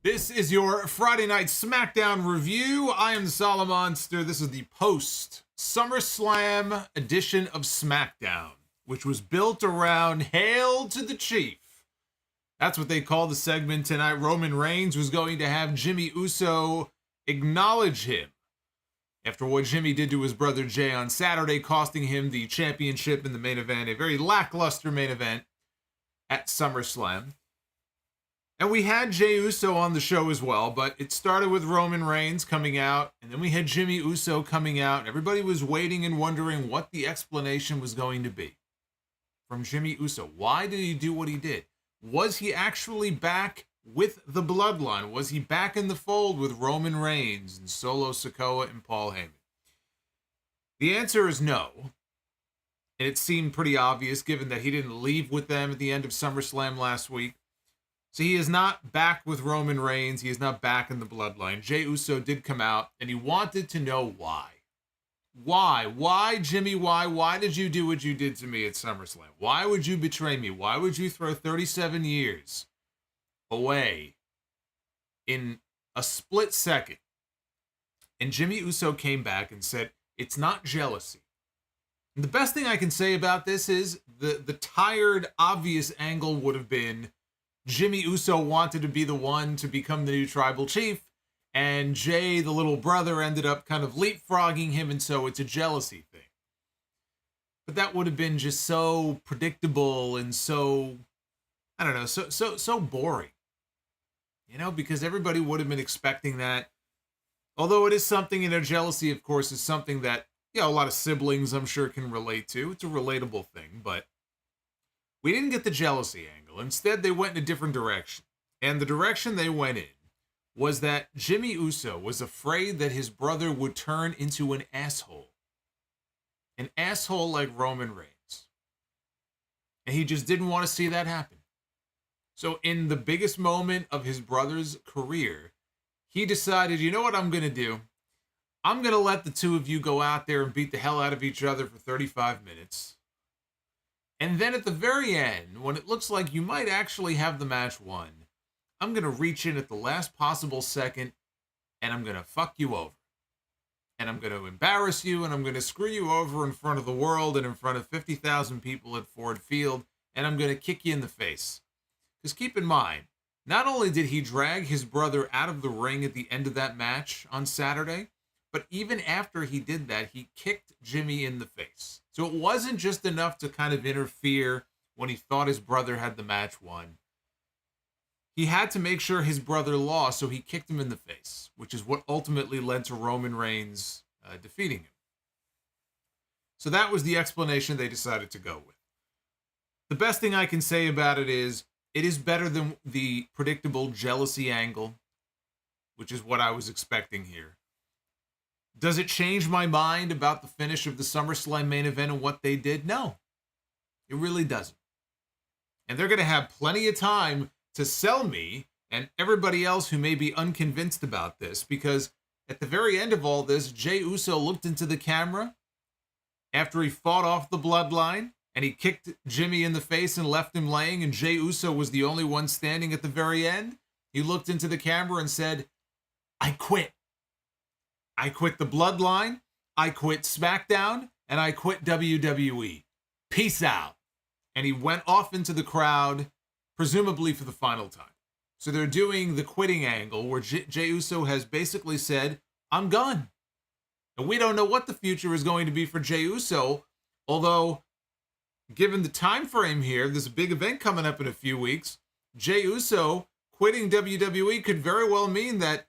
This is your Friday Night Smackdown review. I am the Solomonster. This is the post SummerSlam edition of Smackdown, which was built around Hail to the Chief. That's what they call the segment tonight. Roman Reigns was going to have Jimmy Uso acknowledge him after what Jimmy did to his brother Jey on Saturday, costing him the championship in the main event, a very lackluster main event at SummerSlam. And we had Jey Uso on the show as well, but it started with Roman Reigns coming out, and then we had Jimmy Uso coming out, and everybody was waiting and wondering what the explanation was going to be from Jimmy Uso. Why did he do what he did? Was he actually back with the Bloodline? Was he back in the fold with Roman Reigns and Solo Sikoa and Paul Heyman? The answer is no. And it seemed pretty obvious given that he didn't leave with them at the end of SummerSlam last week. So he is not back with Roman Reigns. He is not back in the Bloodline. Jey Uso did come out, and he wanted to know why. Why? Why, Jimmy? Why? Why did you do what you did to me at SummerSlam? Why would you betray me? Why would you throw 37 years away in a split second? And Jimmy Uso came back and said, it's not jealousy. And the best thing I can say about this is the tired, obvious angle would have been Jimmy Uso wanted to be the one to become the new tribal chief, and Jey, the little brother, ended up kind of leapfrogging him, and so it's a jealousy thing. But that would have been just so predictable and so, I don't know, so boring. You know, because everybody would have been expecting that. Although it is something, jealousy, of course, is something that, a lot of siblings, I'm sure, can relate to. It's a relatable thing, but we didn't get the jealousy angle. Instead, they went in a different direction. And the direction they went in was that Jimmy Uso was afraid that his brother would turn into an asshole. An asshole like Roman Reigns. And he just didn't want to see that happen. So in the biggest moment of his brother's career, he decided, you know what I'm going to do? I'm going to let the two of you go out there and beat the hell out of each other for 35 minutes. And then at the very end, when it looks like you might actually have the match won, I'm going to reach in at the last possible second, and I'm going to fuck you over. And I'm going to embarrass you, and I'm going to screw you over in front of the world and in front of 50,000 people at Ford Field, and I'm going to kick you in the face. Because keep in mind, not only did he drag his brother out of the ring at the end of that match on Saturday, but even after he did that, he kicked Jimmy in the face. So it wasn't just enough to kind of interfere when he thought his brother had the match won. He had to make sure his brother lost, so he kicked him in the face, which is what ultimately led to Roman Reigns defeating him. So that was the explanation they decided to go with. The best thing I can say about it is better than the predictable jealousy angle, which is what I was expecting here. Does it change my mind about the finish of the SummerSlam main event and what they did? No, it really doesn't. And they're going to have plenty of time to sell me and everybody else who may be unconvinced about this, because at the very end of all this, Jey Uso looked into the camera after he fought off the Bloodline and he kicked Jimmy in the face and left him laying, and Jey Uso was the only one standing at the very end. He looked into the camera and said, I quit. I quit the Bloodline, I quit SmackDown, and I quit WWE. Peace out. And he went off into the crowd, presumably for the final time. So they're doing the quitting angle where Jey Uso has basically said, I'm gone. And we don't know what the future is going to be for Jey Uso, although given the time frame here, there's a big event coming up in a few weeks. Jey Uso quitting WWE could very well mean that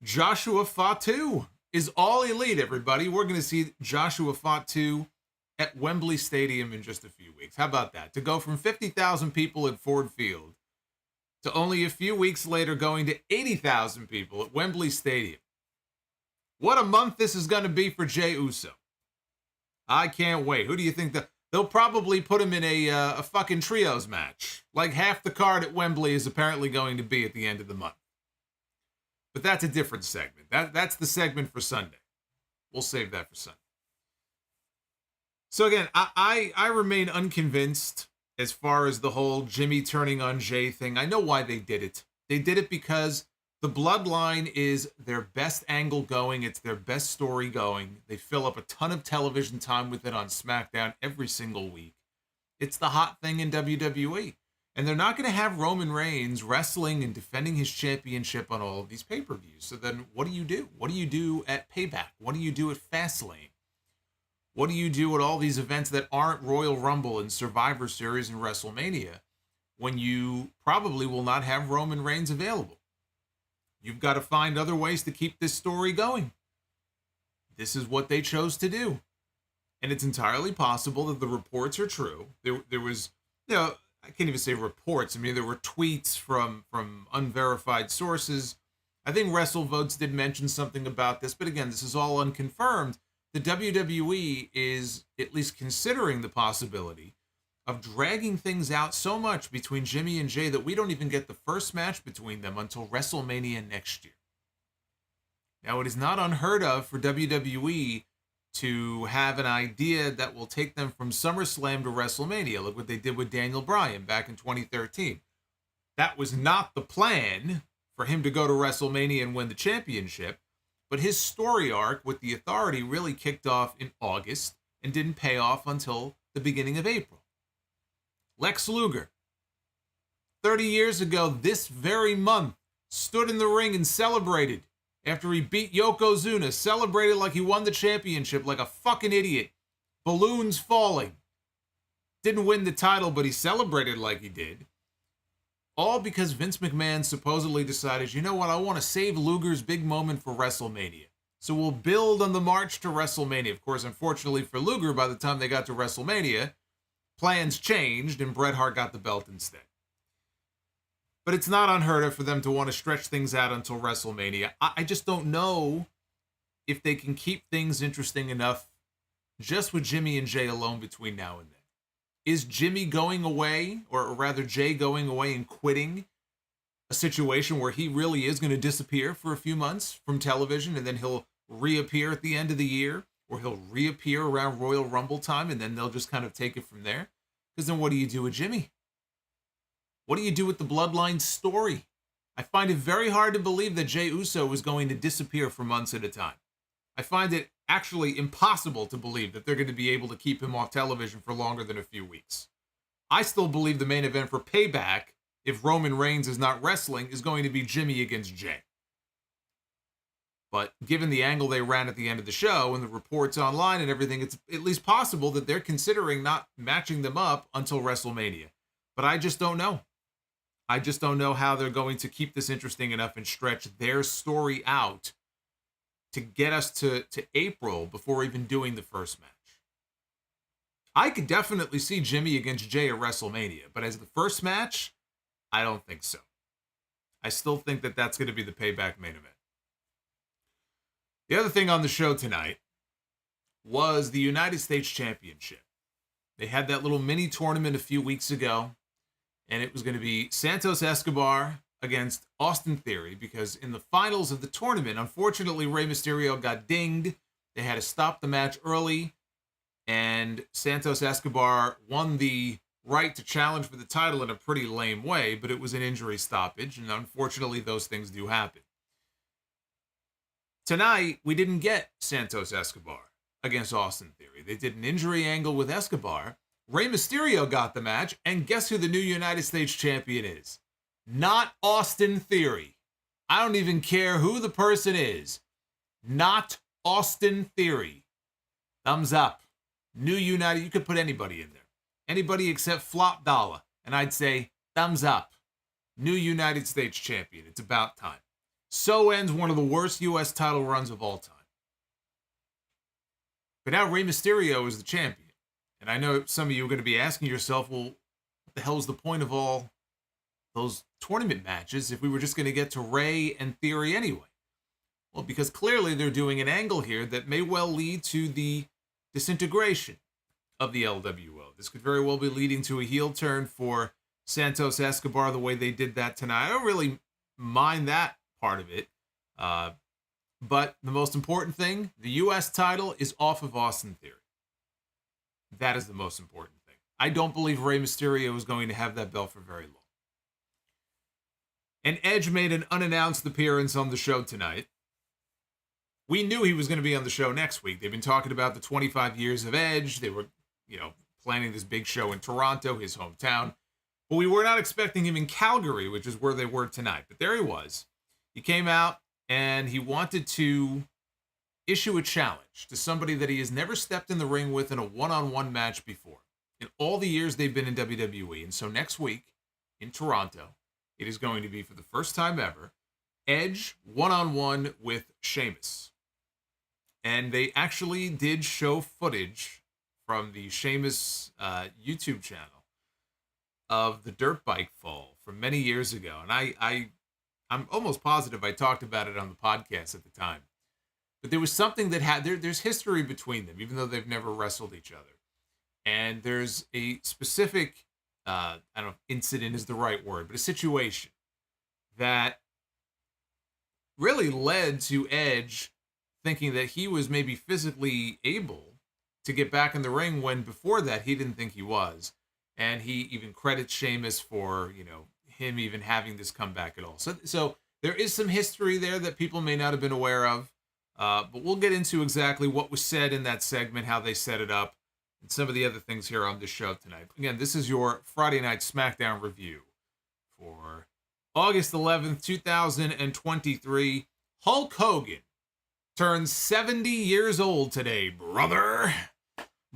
Joshua Fatu is all elite, everybody. We're going to see Joshua Fatu at Wembley Stadium in just a few weeks. How about that? To go from 50,000 people at Ford Field to only a few weeks later going to 80,000 people at Wembley Stadium. What a month this is going to be for Jey Uso. I can't wait. Who do you think they'll probably put him in a fucking trios match? Like half the card at Wembley is apparently going to be at the end of the month. But that's a different segment. That's the segment for Sunday. We'll save that for Sunday. So again, I remain unconvinced as far as the whole Jimmy turning on Jey thing. I know why they did it. They did it because The Bloodline is their best angle going. It's their best story going. They fill up a ton of television time with it on SmackDown every single week. It's the hot thing in WWE. And they're not going to have Roman Reigns wrestling and defending his championship on all of these pay-per-views. So then what do you do? What do you do at Payback? What do you do at Fastlane? What do you do at all these events that aren't Royal Rumble and Survivor Series and WrestleMania when you probably will not have Roman Reigns available? You've got to find other ways to keep this story going. This is what they chose to do. And it's entirely possible that the reports are true. There was, I can't even say reports. I mean, there were tweets from unverified sources. I think WrestleVotes did mention something about this, but again, this is all unconfirmed. The WWE is at least considering the possibility of dragging things out so much between Jimmy and Jey that we don't even get the first match between them until WrestleMania next year. Now, it is not unheard of for WWE to have an idea that will take them from SummerSlam to WrestleMania. Look what they did with Daniel Bryan back in 2013. That was not the plan for him to go to WrestleMania and win the championship, but his story arc with the Authority really kicked off in August and didn't pay off until the beginning of April. Lex Luger, 30 years ago this very month, stood in the ring and celebrated after he beat Yokozuna, celebrated like he won the championship like a fucking idiot. Balloons falling. Didn't win the title, but he celebrated like he did. All because Vince McMahon supposedly decided, you know what, I want to save Luger's big moment for WrestleMania. So we'll build on the march to WrestleMania. Of course, unfortunately for Luger, by the time they got to WrestleMania, plans changed and Bret Hart got the belt instead. But it's not unheard of for them to want to stretch things out until WrestleMania. I just don't know if they can keep things interesting enough just with Jimmy and Jey alone between now and then. Is Jimmy going away, or rather Jey going away and quitting, a situation where he really is going to disappear for a few months from television and then he'll reappear at the end of the year, or he'll reappear around Royal Rumble time and then they'll just kind of take it from there? Because then what do you do with Jimmy? What do you do with the Bloodline story? I find it very hard to believe that Jey Uso is going to disappear for months at a time. I find it actually impossible to believe that they're going to be able to keep him off television for longer than a few weeks. I still believe the main event for Payback, if Roman Reigns is not wrestling, is going to be Jimmy against Jey. But given the angle they ran at the end of the show and the reports online and everything, it's at least possible that they're considering not matching them up until WrestleMania. But I just don't know. I just don't know how they're going to keep this interesting enough and stretch their story out to get us to April before even doing the first match. I could definitely see Jimmy against Jey at WrestleMania, but as the first match, I don't think so. I still think that that's going to be the Payback main event. The other thing on the show tonight was the United States Championship. They had that little mini tournament a few weeks ago, and it was going to be Santos Escobar against Austin Theory, because in the finals of the tournament, unfortunately, Rey Mysterio got dinged. They had to stop the match early, and Santos Escobar won the right to challenge for the title in a pretty lame way, but it was an injury stoppage, and unfortunately, those things do happen. Tonight, we didn't get Santos Escobar against Austin Theory. They did an injury angle with Escobar. Rey Mysterio got the match, and guess who the new United States champion is? Not Austin Theory. I don't even care who the person is. Not Austin Theory. Thumbs up. New United, you could put anybody in there. Anybody except Flop Dollar. And I'd say, thumbs up. New United States champion. It's about time. So ends one of the worst U.S. title runs of all time. But now Rey Mysterio is the champion. And I know some of you are going to be asking yourself, well, what the hell is the point of all those tournament matches if we were just going to get to Rey and Theory anyway? Well, because clearly they're doing an angle here that may well lead to the disintegration of the LWO. This could very well be leading to a heel turn for Santos Escobar the way they did that tonight. I don't really mind that part of it. But the most important thing, the U.S. title is off of Austin Theory. That is the most important thing. I don't believe Rey Mysterio is going to have that belt for very long. And Edge made an unannounced appearance on the show tonight. We knew he was going to be on the show next week. They've been talking about the 25 years of Edge. They were, planning this big show in Toronto, his hometown. But we were not expecting him in Calgary, which is where they were tonight. But there he was. He came out and he wanted to issue a challenge to somebody that he has never stepped in the ring with in a one-on-one match before in all the years they've been in WWE. And so next week in Toronto, it is going to be, for the first time ever, Edge one-on-one with Sheamus. And they actually did show footage from the Sheamus YouTube channel of the dirt bike fall from many years ago. And I'm almost positive I talked about it on the podcast at the time. But there was something that there's history between them, even though they've never wrestled each other. And there's a specific, I don't know if incident is the right word, but a situation that really led to Edge thinking that he was maybe physically able to get back in the ring when before that he didn't think he was. And he even credits Sheamus for, him even having this comeback at all. So there is some history there that people may not have been aware of. But we'll get into exactly what was said in that segment, how they set it up, and some of the other things here on the show tonight. Again, this is your Friday Night SmackDown review for August 11th, 2023. Hulk Hogan turns 70 years old today, brother.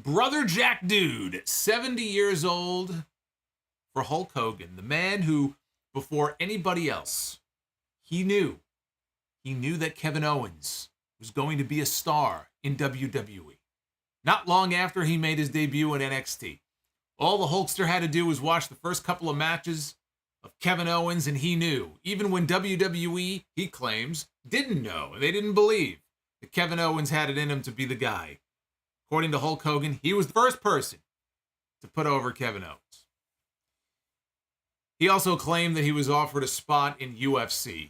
Brother Jack Dude, 70 years old for Hulk Hogan, the man who, before anybody else, he knew that Kevin Owens was going to be a star in WWE. Not long after he made his debut in NXT. All the Hulkster had to do was watch the first couple of matches of Kevin Owens, and he knew. Even when WWE, he claims, didn't know, and they didn't believe that Kevin Owens had it in him to be the guy. According to Hulk Hogan, he was the first person to put over Kevin Owens. He also claimed that he was offered a spot in UFC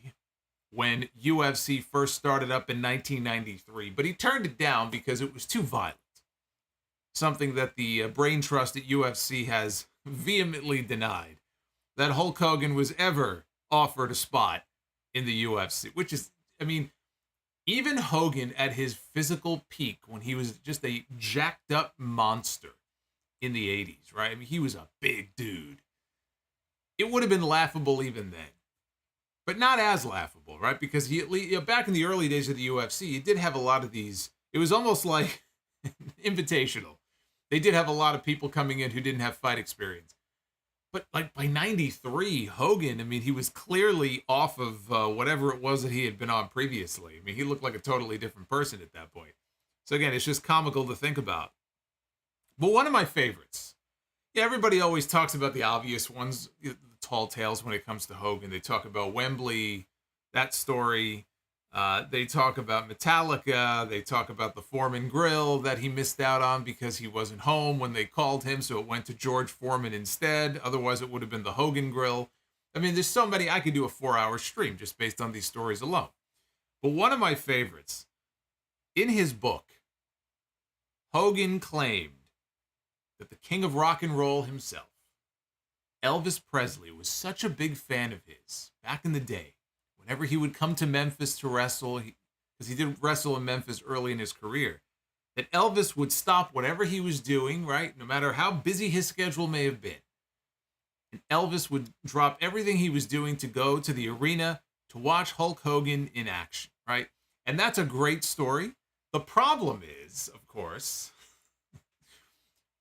when UFC first started up in 1993, but he turned it down because it was too violent. Something that the brain trust at UFC has vehemently denied, that Hulk Hogan was ever offered a spot in the UFC, which is, even Hogan at his physical peak when he was just a jacked up monster in the 80s, right? He was a big dude. It would have been laughable even then. But not as laughable, right? Because he back in the early days of the UFC, he did have a lot of these. It was almost like invitational. They did have a lot of people coming in who didn't have fight experience. But like by 93, Hogan, he was clearly off of whatever it was that he had been on previously. He looked like a totally different person at that point. So again, it's just comical to think about. But one of my favorites. Yeah, everybody always talks about the obvious ones, the tall tales when it comes to Hogan. They talk about Wembley, that story. They talk about Metallica. They talk about the Foreman Grill that he missed out on because he wasn't home when they called him, so it went to George Foreman instead. Otherwise, it would have been the Hogan Grill. There's so many. I could do a 4-hour stream just based on these stories alone. But one of my favorites, in his book, Hogan claimed that the king of rock and roll himself, Elvis Presley, was such a big fan of his back in the day. Whenever he would come to Memphis to wrestle, because he did wrestle in Memphis early in his career, that Elvis would stop whatever he was doing, right? No matter how busy his schedule may have been. And Elvis would drop everything he was doing to go to the arena to watch Hulk Hogan in action, right? And that's a great story. The problem is, of course,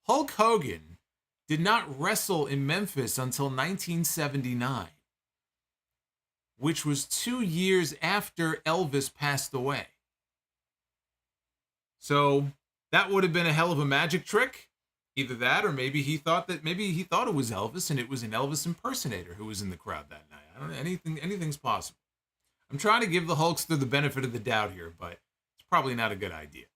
Hulk Hogan did not wrestle in Memphis until 1979. Which was 2 years after Elvis passed away. So that would have been a hell of a magic trick. Either that, or maybe he thought it was Elvis, and it was an Elvis impersonator who was in the crowd that night. I don't know. Anything's possible. I'm trying to give the Hulkster the benefit of the doubt here, but it's probably not a good idea.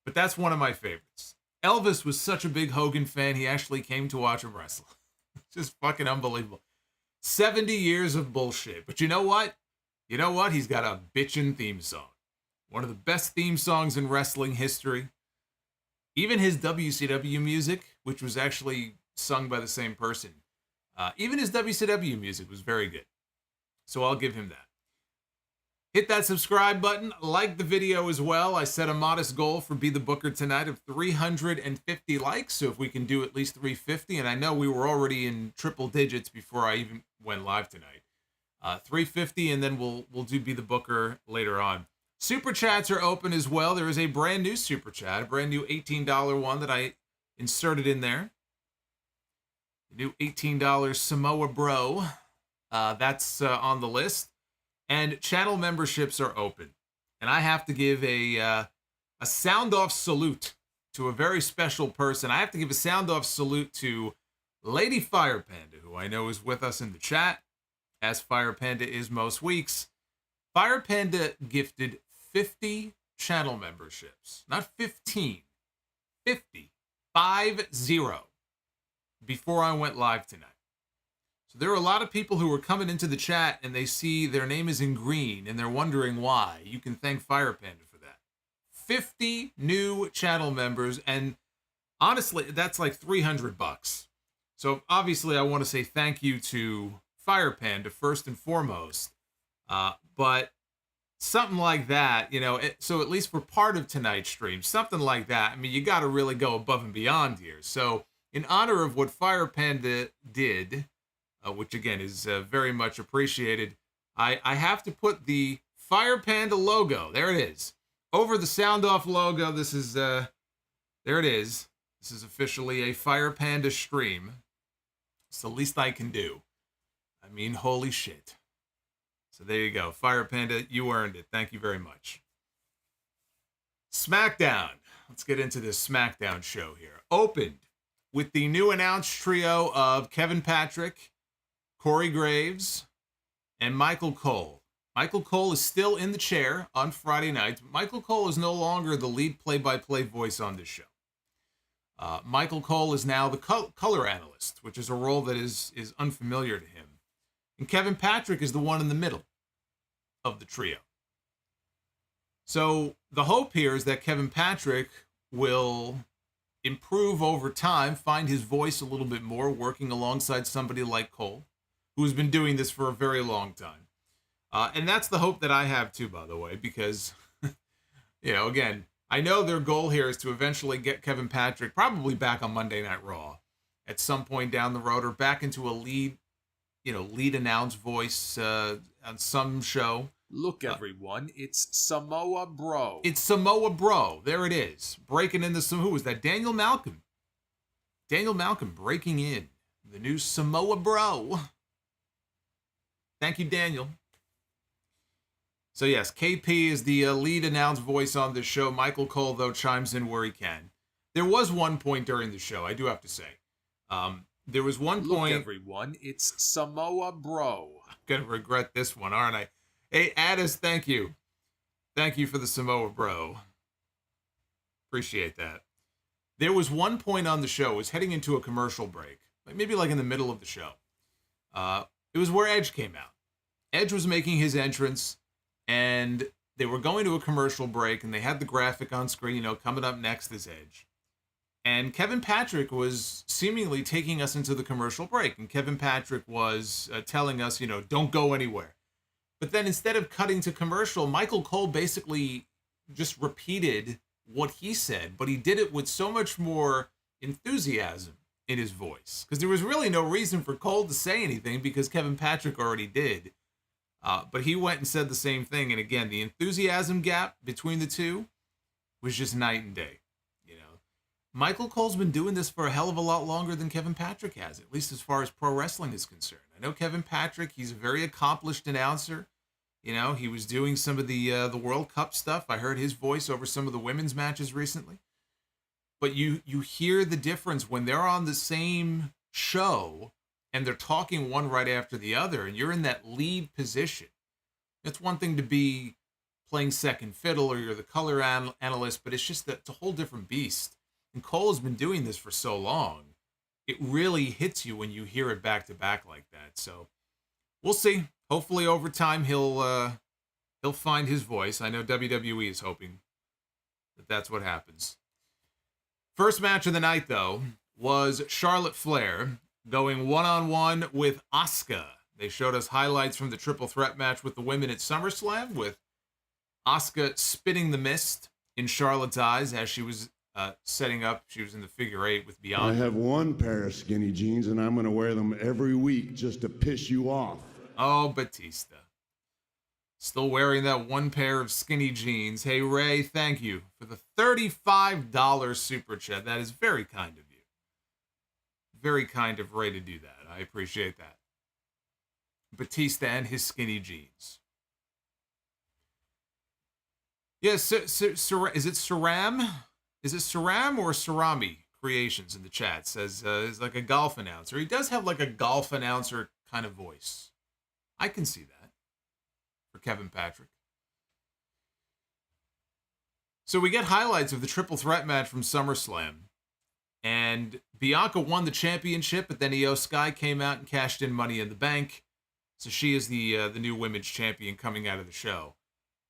But that's one of my favorites. Elvis was such a big Hogan fan, he actually came to watch him wrestle. Just fucking unbelievable. 70 years of bullshit. But you know what? He's got a bitchin' theme song. One of the best theme songs in wrestling history. Even his WCW music, which was actually sung by the same person. Even his WCW music was very good. So I'll give him that. Hit that subscribe button. Like the video as well. I set a modest goal for Be the Booker tonight of 350 likes. So if we can do at least 350, and I know we were already in triple digits before I even went live tonight. 350, and then we'll do Be the Booker later on. Super chats are open as well. There is a brand new super chat, a brand new $18 one that I inserted in there. The new $18 Samoa BRO. That's on the list. And channel memberships are open. And I have to give a sound-off salute to a very special person. I have to give a sound-off salute to Lady Fire Panda, who I know is with us in the chat, as Fire Panda is most weeks. Fire Panda gifted 50 channel memberships. Not 15. 50. 5-0. Before I went live tonight. So there are a lot of people who are coming into the chat and they see their name is in green and they're wondering why. You can thank Fire Panda for that. 50 new channel members, and honestly, that's like $300. So obviously I want to say thank you to Fire Panda first and foremost. But something like that, you know, so at least for part of tonight's stream, something like that, I mean, you got to really go above and beyond here. So in honor of what Fire Panda did, which again is very much appreciated, I have to put the Fire Panda logo, there it is, over the Sound Off logo. This is, there it is. This is officially a Fire Panda stream. It's the least I can do. I mean, holy shit. So there you go. Fire Panda, you earned it. Thank you very much. SmackDown. Let's get into this SmackDown show here. Opened with the new announced trio of Kevin Patrick, Corey Graves, and Michael Cole. Michael Cole is still in the chair on Friday night. Michael Cole is no longer the lead play-by-play voice on this show. Michael Cole is now the color analyst, which is a role that is unfamiliar to him. And Kevin Patrick is the one in the middle of the trio. So the hope here is that Kevin Patrick will improve over time, find his voice a little bit more, working alongside somebody like Cole, who's been doing this for a very long time. And that's the hope that I have too, by the way, because, you know, again, I know their goal here is to eventually get Kevin Patrick probably back on Monday Night Raw at some point down the road, or back into a lead announced voice on some show. Look, everyone, it's Samoa BRO. It's Samoa BRO. There it is. Breaking into some, who was that? Daniel Malcolm. Daniel Malcolm breaking in. The new Samoa BRO. Thank you, Daniel. So yes, KP is the lead announced voice on this show. Michael Cole, though, chimes in where he can. There was one point during the show, I do have to say. There was one point... Look, everyone, it's Samoa BRO. I'm going to regret this one, aren't I? Hey, Addis, thank you. Thank you for the Samoa BRO. Appreciate that. There was one point on the show, it was heading into a commercial break, maybe like in the middle of the show. It was where Edge came out. Edge was making his entrance, and they were going to a commercial break, and they had the graphic on screen, you know, coming up next is Edge. And Kevin Patrick was seemingly taking us into the commercial break, and Kevin Patrick was telling us, you know, don't go anywhere. But then instead of cutting to commercial, Michael Cole basically just repeated what he said, but he did it with so much more enthusiasm in his voice, because there was really no reason for Cole to say anything because Kevin Patrick already did. But he went and said the same thing. And again, the enthusiasm gap between the two was just night and day. You know, Michael Cole's been doing this for a hell of a lot longer than Kevin Patrick has, at least as far as pro wrestling is concerned. I know Kevin Patrick, he's a very accomplished announcer. You know, he was doing some of the World Cup stuff. I heard his voice over some of the women's matches recently. But you hear the difference when they're on the same show and they're talking one right after the other, and you're in that lead position. It's one thing to be playing second fiddle or you're the color analyst, but it's just that it's a whole different beast. And Cole has been doing this for so long. It really hits you when you hear it back to back like that. So we'll see. Hopefully over time he'll find his voice. I know WWE is hoping that that's what happens. First match of the night, though, was Charlotte Flair going one-on-one with Asuka. They showed us highlights from the triple threat match with the women at SummerSlam, with Asuka spitting the mist in Charlotte's eyes as she was setting up. She was in the figure 8 with Bianca. I have one pair of skinny jeans, and I'm going to wear them every week just to piss you off. Oh, Batista. Still wearing that one pair of skinny jeans. Hey, Ray, thank you for the $35 super chat. That is very kind of you. Very kind of Ray to do that. I appreciate that. Batista and his skinny jeans. Yes, is it Saram? Is it Saram or Sarami Creations in the chat? Says is like a golf announcer. He does have like a golf announcer kind of voice. I can see that for Kevin Patrick. So we get highlights of the triple threat match from SummerSlam. And Bianca won the championship, but then Iyo Sky came out and cashed in Money in the Bank. So she is the new women's champion coming out of the show.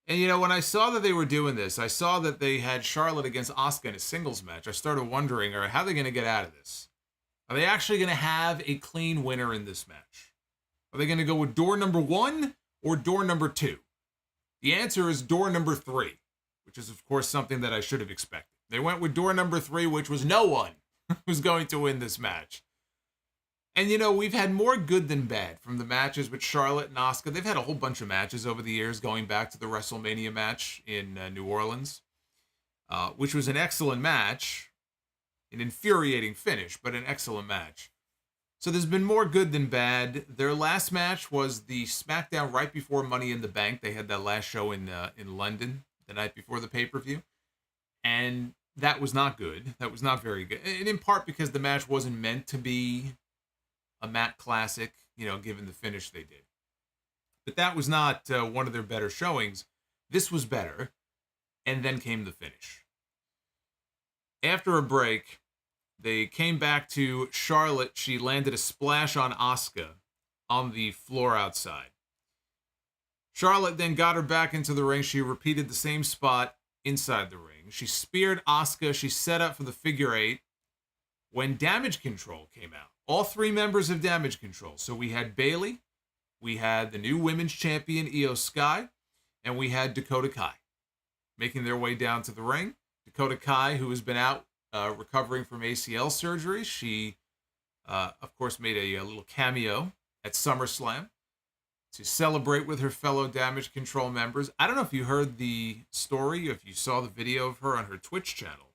And, you know, when I saw that they were doing this, I saw that they had Charlotte against Asuka in a singles match. I started wondering, how are they going to get out of this? Are they actually going to have a clean winner in this match? Are they going to go with door number 1 or door number 2? The answer is door number 3, which is, of course, something that I should have expected. They went with door number 3, which was no one was going to win this match. And, you know, we've had more good than bad from the matches with Charlotte and Asuka. They've had a whole bunch of matches over the years, going back to the WrestleMania match in New Orleans, which was an excellent match, an infuriating finish, but an excellent match. So there's been more good than bad. Their last match was the SmackDown right before Money in the Bank. They had that last show in London the night before the pay-per-view. And that was not good. That was not very good. And in part because the match wasn't meant to be a Matt Classic, you know, given the finish they did. But that was not one of their better showings. This was better. And then came the finish. After a break, they came back to Charlotte. She landed a splash on Asuka on the floor outside. Charlotte then got her back into the ring. She repeated the same spot inside the ring. She speared Asuka. She set up for the figure 8 when Damage Control came out. All 3 members of Damage Control. So we had Bayley, we had the new women's champion, Iyo Sky, and we had Dakota Kai making their way down to the ring. Dakota Kai, who has been out recovering from ACL surgery. She, of course, made a little cameo at SummerSlam to celebrate with her fellow Damage Control members. I don't know if you heard the story, if you saw the video of her on her Twitch channel,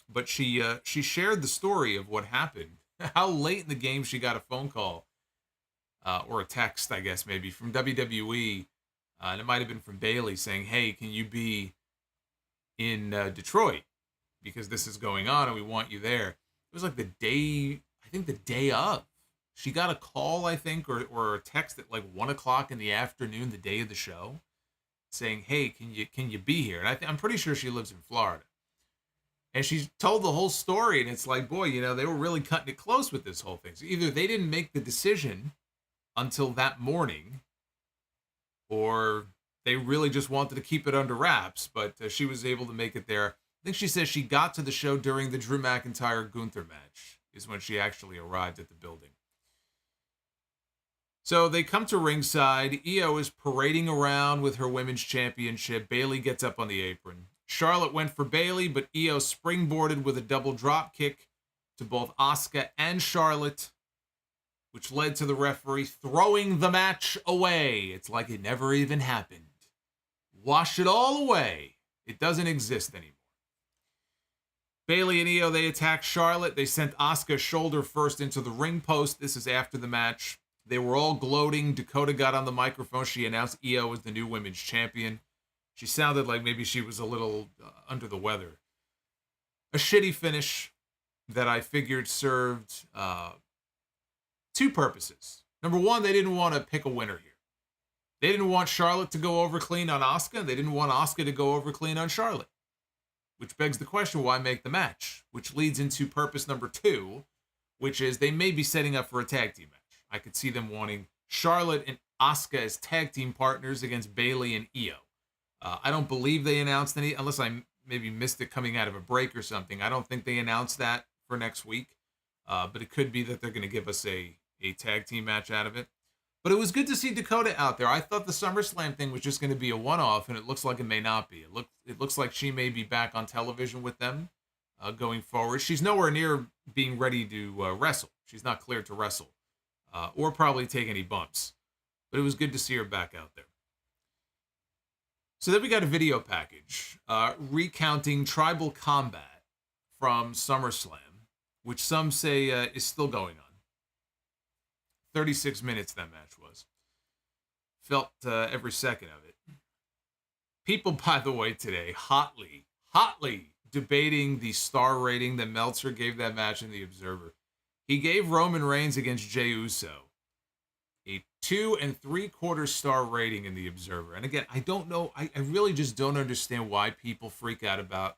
but she shared the story of what happened, how late in the game she got a phone call, or a text, I guess, maybe, from WWE, and it might have been from Bayley saying, hey, can you be in Detroit? Because this is going on and we want you there. It was like the day of. She got a call, I think, or a text at like 1 o'clock in the afternoon, the day of the show, saying, hey, can you be here? And I'm pretty sure she lives in Florida. And she told the whole story, and it's like, boy, you know, they were really cutting it close with this whole thing. So either they didn't make the decision until that morning, or they really just wanted to keep it under wraps, but she was able to make it there. I think she says she got to the show during the Drew McIntyre-Gunther match, is when she actually arrived at the building. So they come to ringside. Iyo is parading around with her women's championship. Bayley gets up on the apron. Charlotte went for Bayley, but Iyo springboarded with a double drop kick to both Asuka and Charlotte, which led to the referee throwing the match away. It's like it never even happened. Wash it all away. It doesn't exist anymore. Bayley and Iyo, they attacked Charlotte. They sent Asuka shoulder first into the ring post. This is after the match. They were all gloating. Dakota got on the microphone. She announced Iyo as the new women's champion. She sounded like maybe she was a little under the weather. A shitty finish that I figured served 2 purposes. Number 1, they didn't want to pick a winner here. They didn't want Charlotte to go over clean on Asuka. They didn't want Asuka to go over clean on Charlotte. Which begs the question, why make the match? Which leads into purpose number 2, which is they may be setting up for a tag team match. I could see them wanting Charlotte and Asuka as tag team partners against Bayley and Iyo. I don't believe they announced any, unless I maybe missed it coming out of a break or something. I don't think they announced that for next week. But it could be that they're going to give us a tag team match out of it. But it was good to see Dakota out there. I thought the SummerSlam thing was just going to be a one-off, and it looks like it may not be. It looks like she may be back on television with them going forward. She's nowhere near being ready to wrestle. She's not cleared to wrestle or probably take any bumps. But it was good to see her back out there. So then we got a video package recounting tribal combat from SummerSlam, which some say is still going on. 36 minutes that match was. Felt every second of it. People, by the way, today, hotly debating the star rating that Meltzer gave that match in The Observer. He gave Roman Reigns against Jey Uso a 2 3/4 star rating in The Observer. And again, I don't know, I really just don't understand why people freak out about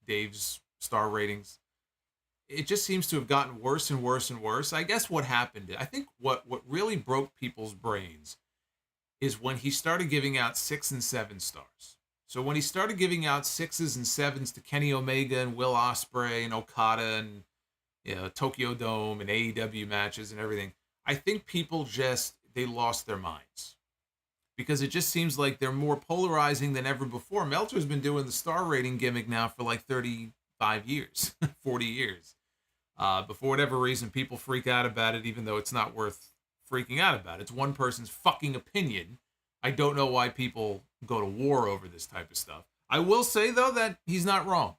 Dave's star ratings. It just seems to have gotten worse and worse and worse. I guess what happened, I think what really broke people's brains is when he started giving out 6 and 7 stars. So when he started giving out 6s and 7s to Kenny Omega and Will Ospreay and Okada and Tokyo Dome and AEW matches and everything, I think people they lost their minds. Because it just seems like they're more polarizing than ever before. Meltzer's been doing the star rating gimmick now for like 35 years, 40 years. But for whatever reason, people freak out about it, even though it's not worth freaking out about. It's one person's fucking opinion. I don't know why people go to war over this type of stuff. I will say, though, that he's not wrong.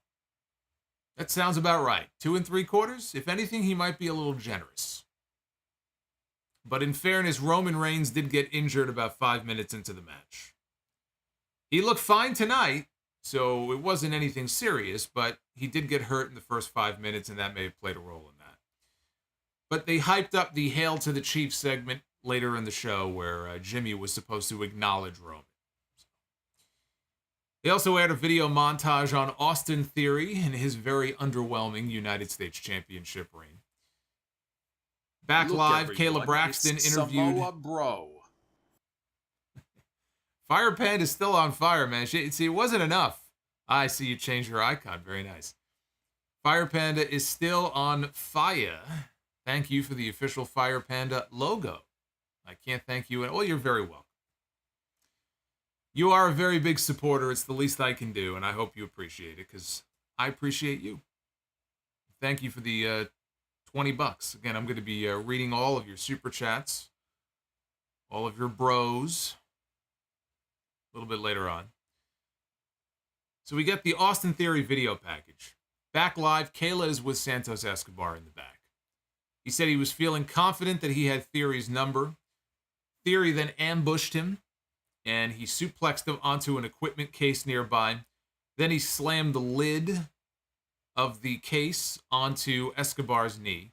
That sounds about right. 2 3/4? If anything, he might be a little generous. But in fairness, Roman Reigns did get injured about 5 minutes into the match. He looked fine tonight, so it wasn't anything serious, but he did get hurt in the first 5 minutes, and that may have played a role in that. But they hyped up the Hail to the Chief segment later in the show where Jimmy was supposed to acknowledge Roman. They also aired a video montage on Austin Theory and his very underwhelming United States Championship reign. Back live, Kayla Braxton interviewed... Samoa BRO. Fire Panda is still on fire, man. See, it wasn't enough. I see you changed your icon. Very nice. Fire Panda is still on fire. Thank you for the official Fire Panda logo. I can't thank you. Well, you're very welcome. You are a very big supporter. It's the least I can do, and I hope you appreciate it, because I appreciate you. Thank you for the $20. Again, I'm going to be reading all of your super chats, all of your bros, a little bit later on. So we get the Austin Theory video package. Back live, Kayla is with Santos Escobar in the back. He said he was feeling confident that he had Theory's number. Theory then ambushed him, and he suplexed him onto an equipment case nearby. Then he slammed the lid of the case onto Escobar's knee.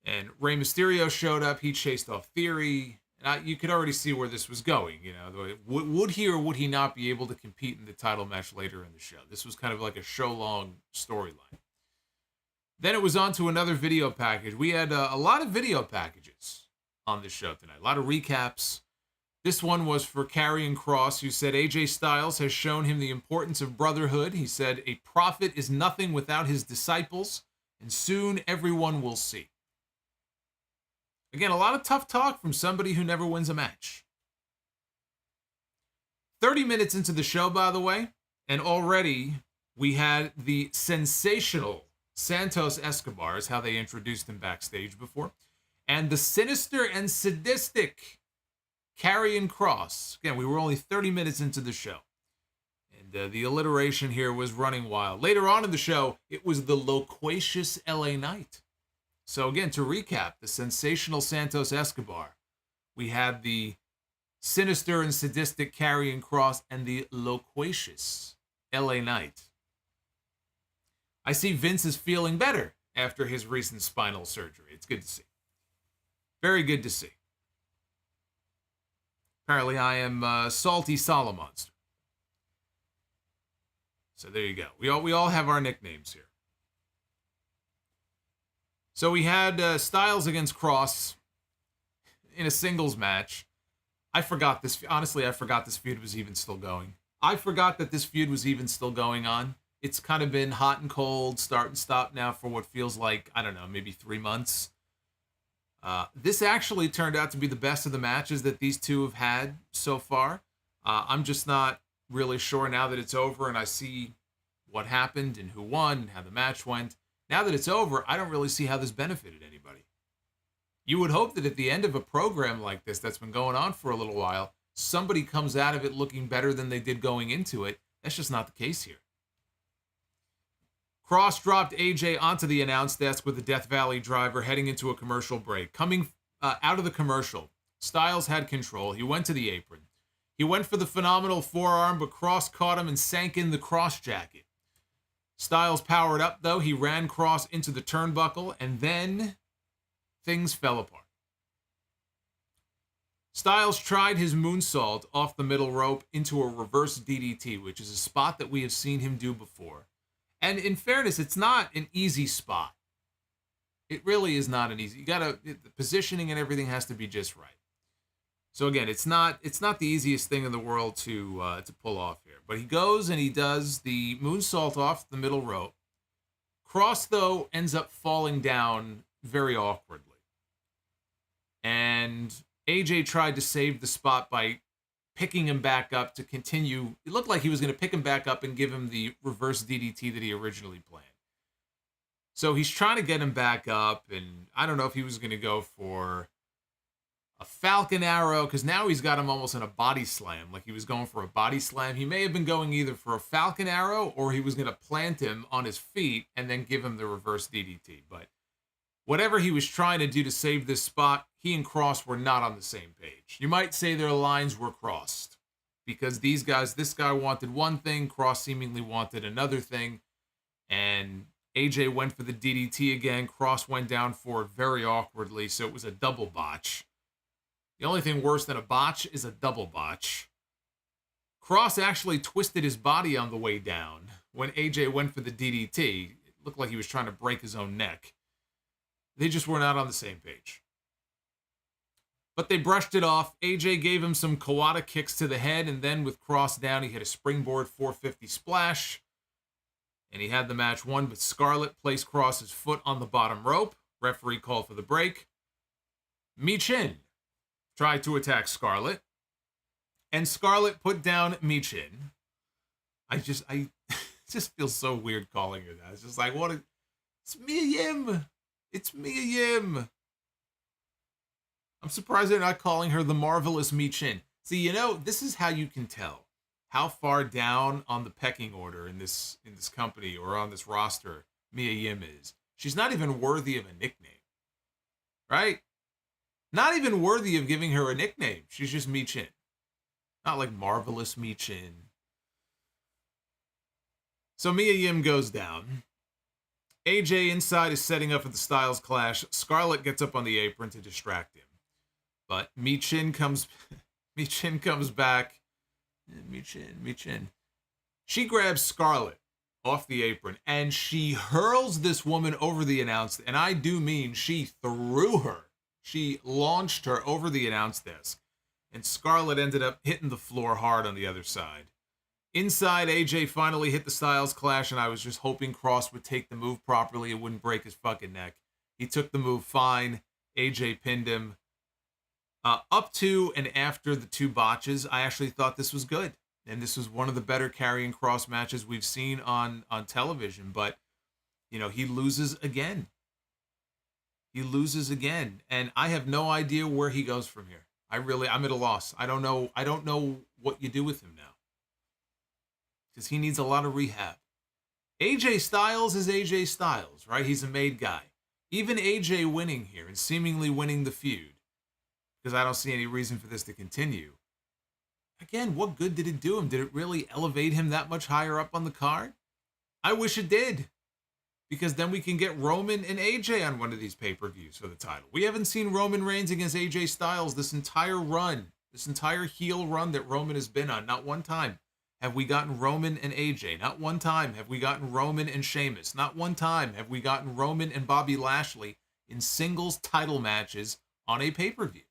And Rey Mysterio showed up. He chased off Theory. And you could already see where this was going. You know, would he or would he not be able to compete in the title match later in the show? This was kind of like a show-long storyline. Then it was on to another video package. We had a lot of video packages on this show tonight. A lot of recaps. This one was for Karrion Kross, who said AJ Styles has shown him the importance of brotherhood. He said, a prophet is nothing without his disciples, and soon everyone will see. Again, a lot of tough talk from somebody who never wins a match. 30 minutes into the show, by the way, and already we had the sensational Santos Escobar, is how they introduced him backstage before, and the sinister and sadistic Karrion Kross. Again, we were only 30 minutes into the show, and the alliteration here was running wild. Later on in the show, it was the loquacious LA Knight. So again, to recap, the sensational Santos Escobar, we had the sinister and sadistic Karrion Kross, and the loquacious LA Knight. I see Vince is feeling better after his recent spinal surgery. It's good to see. Very good to see. Apparently I am Salty Solomonster. So there you go. We all have our nicknames here. So we had Styles against Kross in a singles match. I forgot this. Honestly, I forgot this feud was even still going. I forgot that this feud was even still going on. It's kind of been hot and cold, start and stop now for what feels like, I don't know, maybe 3 months. This actually turned out to be the best of the matches that these two have had so far. I'm just not really sure now that it's over and I see what happened and who won and how the match went. Now that it's over, I don't really see how this benefited anybody. You would hope that at the end of a program like this that's been going on for a little while, somebody comes out of it looking better than they did going into it. That's just not the case here. Kross dropped AJ onto the announce desk with a Death Valley driver heading into a commercial break. Coming out of the commercial, Styles had control. He went to the apron. He went for the phenomenal forearm, but Kross caught him and sank in the Kross jacket. Styles powered up, though. He ran Kross into the turnbuckle, and then things fell apart. Styles tried his moonsault off the middle rope into a reverse DDT, which is a spot that we have seen him do before. And in fairness, it's not an easy spot. It really is not an easy. The positioning and everything has to be just right. So again, it's not the easiest thing in the world to pull off here. But he goes and he does the moonsault off the middle rope. Kross, though, ends up falling down very awkwardly. And AJ tried to save the spot by picking him back up to continue. It looked like he was going to pick him back up and give him the reverse DDT that he originally planned. So he's trying to get him back up, and I don't know if he was going to go for a Falcon Arrow, because now he's got him almost in a body slam, like he was going for a body slam. He may have been going either for a Falcon Arrow, or he was going to plant him on his feet and then give him the reverse DDT. But whatever he was trying to do to save this spot, he and Kross were not on the same page. You might say their lines were crossed, because this guy wanted one thing, Kross seemingly wanted another thing, and AJ went for the DDT again. Kross went down for it very awkwardly, so it was a double botch. The only thing worse than a botch is a double botch. Kross actually twisted his body on the way down when AJ went for the DDT. It looked like he was trying to break his own neck. They just were not on the same page. But they brushed it off. AJ gave him some Kawada kicks to the head, and then with Kross down, he hit a springboard 450 splash. And he had the match won, but Scarlett placed Kross's foot on the bottom rope. Referee called for the break. Michin tried to attack Scarlett, and Scarlett put down Michin. I just feel so weird calling her that. It's just like, it's Mia Yim. It's Mia Yim. I'm surprised they're not calling her the Marvelous Michin. See, this is how you can tell how far down on the pecking order in this company or on this roster Mia Yim is. She's not even worthy of a nickname, right? Not even worthy of giving her a nickname. She's just Michin. Not like Marvelous Michin. So Mia Yim goes down. AJ inside is setting up for the Styles Clash. Scarlett gets up on the apron to distract him. But Michin comes back. Michin. She grabs Scarlett off the apron, and she hurls this woman over the announce, and I do mean she threw her. She launched her over the announce desk, and Scarlett ended up hitting the floor hard on the other side. Inside, AJ finally hit the Styles Clash, and I was just hoping Kross would take the move properly and wouldn't break his fucking neck. He took the move fine. AJ pinned him. Up to and after the two botches, I actually thought this was good. And this was one of the better Karrion Kross matches we've seen on television. But, he loses again. And I have no idea where he goes from here. I'm at a loss. I don't know what you do with him now. Because he needs a lot of rehab. AJ Styles is AJ Styles, right? He's a made guy. Even AJ winning here and seemingly winning the feud, because I don't see any reason for this to continue. Again, what good did it do him? Did it really elevate him that much higher up on the card? I wish it did. Because then we can get Roman and AJ on one of these pay-per-views for the title. We haven't seen Roman Reigns against AJ Styles this entire run. This entire heel run that Roman has been on. Not one time have we gotten Roman and AJ. Not one time have we gotten Roman and Sheamus. Not one time have we gotten Roman and Bobby Lashley in singles title matches on a pay-per-view.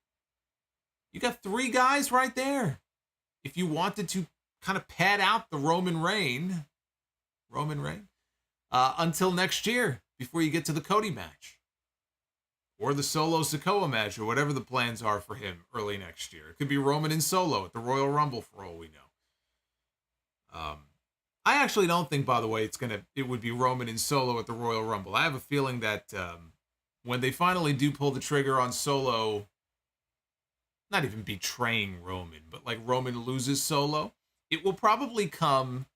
You got three guys right there. If you wanted to kind of pad out the Roman reign, until next year before you get to the Cody match. or the Solo Sikoa match, or whatever the plans are for him early next year. It could be Roman and Solo at the Royal Rumble for all we know. I actually don't think, by the way, it would be Roman and Solo at the Royal Rumble. I have a feeling that when they finally do pull the trigger on Solo, not even betraying Roman, but like Roman loses Solo, it will probably come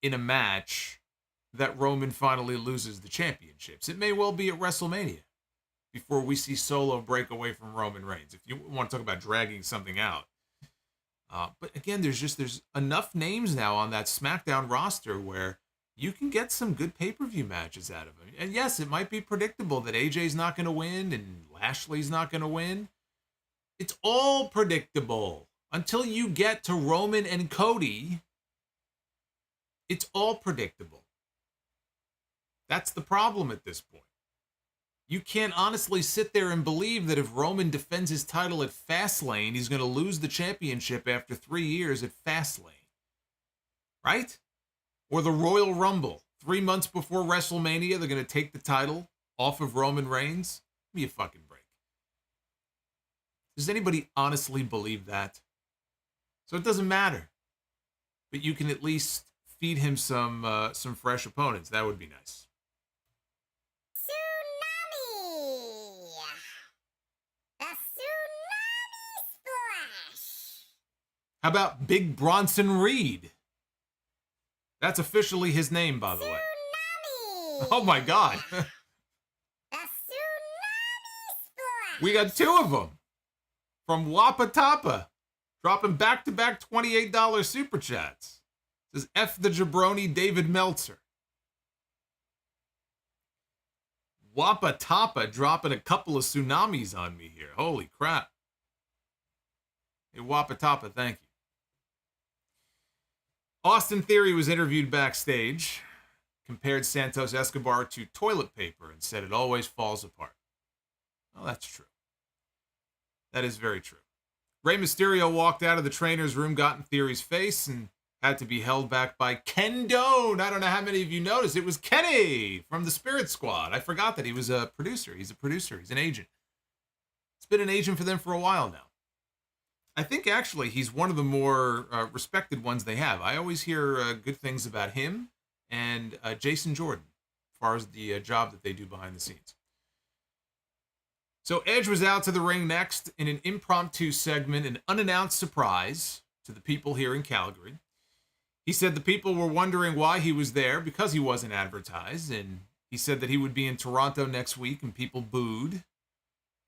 in a match that Roman finally loses the championships. It may well be at WrestleMania before we see Solo break away from Roman Reigns, if you want to talk about dragging something out. But again, there's enough names now on that SmackDown roster where you can get some good pay-per-view matches out of them. And yes, it might be predictable that AJ's not going to win and Lashley's not going to win. It's all predictable. Until you get to Roman and Cody, it's all predictable. That's the problem at this point. You can't honestly sit there and believe that if Roman defends his title at Fastlane, he's going to lose the championship after 3 years at Fastlane. Right? Or the Royal Rumble. 3 months before WrestleMania, they're going to take the title off of Roman Reigns? Give me a fucking break. Does anybody honestly believe that? So it doesn't matter. But you can at least feed him some fresh opponents. That would be nice. How about Big Bronson Reed? That's officially his name, by the way. Oh my God. We got 2 of them from Wapa Tapa, dropping back-to-back $28 super chats. Says F the jabroni David Meltzer. Wapa Tapa dropping a couple of tsunamis on me here. Holy crap. Hey, Wapa Tapa, thank you. Austin Theory was interviewed backstage, compared Santos Escobar to toilet paper and said it always falls apart. Well, that's true. That is very true. Rey Mysterio walked out of the trainer's room, got in Theory's face, and had to be held back by Ken Doane. I don't know how many of you noticed. It was Kenny from the Spirit Squad. I forgot that he was a producer. He's a producer. He's an agent. He's been an agent for them for a while now. I think actually he's one of the more respected ones they have. I always hear good things about him and Jason Jordan as far as the job that they do behind the scenes. So Edge was out to the ring next in an impromptu segment, an unannounced surprise to the people here in Calgary. He said the people were wondering why he was there because he wasn't advertised, and he said that he would be in Toronto next week, and people booed.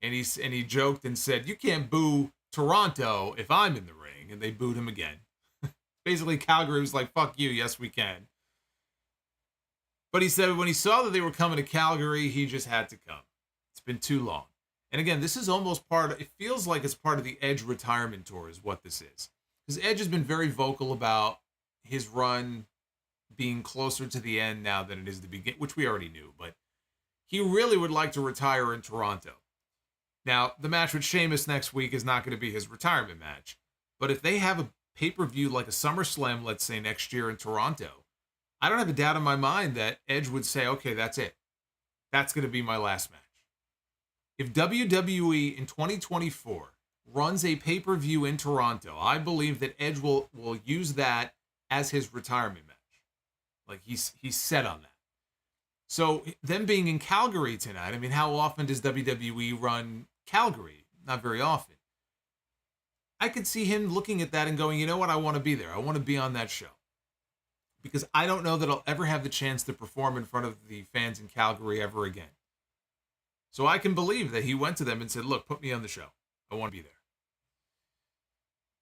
And he joked and said, "You can't boo Toronto if I'm in the ring," and they booed him again. Basically, Calgary was like, "Fuck you, yes we can." But he said when he saw that they were coming to Calgary, he just had to come. It's been too long. And again, this is almost it feels like it's part of the Edge retirement tour is what this is. Because Edge has been very vocal about his run being closer to the end now than it is the beginning, which we already knew, but he really would like to retire in Toronto. Now, the match with Sheamus next week is not going to be his retirement match, but if they have a pay-per-view like a SummerSlam, let's say, next year in Toronto, I don't have a doubt in my mind that Edge would say, okay, that's it. That's going to be my last match. If WWE in 2024 runs a pay-per-view in Toronto, I believe that Edge will use that as his retirement match. Like, he's set on that. So, them being in Calgary tonight, I mean, how often does WWE run Calgary? Not very often. I could see him looking at that and going, you know what, I want to be there. I want to be on that show. Because I don't know that I'll ever have the chance to perform in front of the fans in Calgary ever again. So I can believe that he went to them and said, look, put me on the show. I want to be there.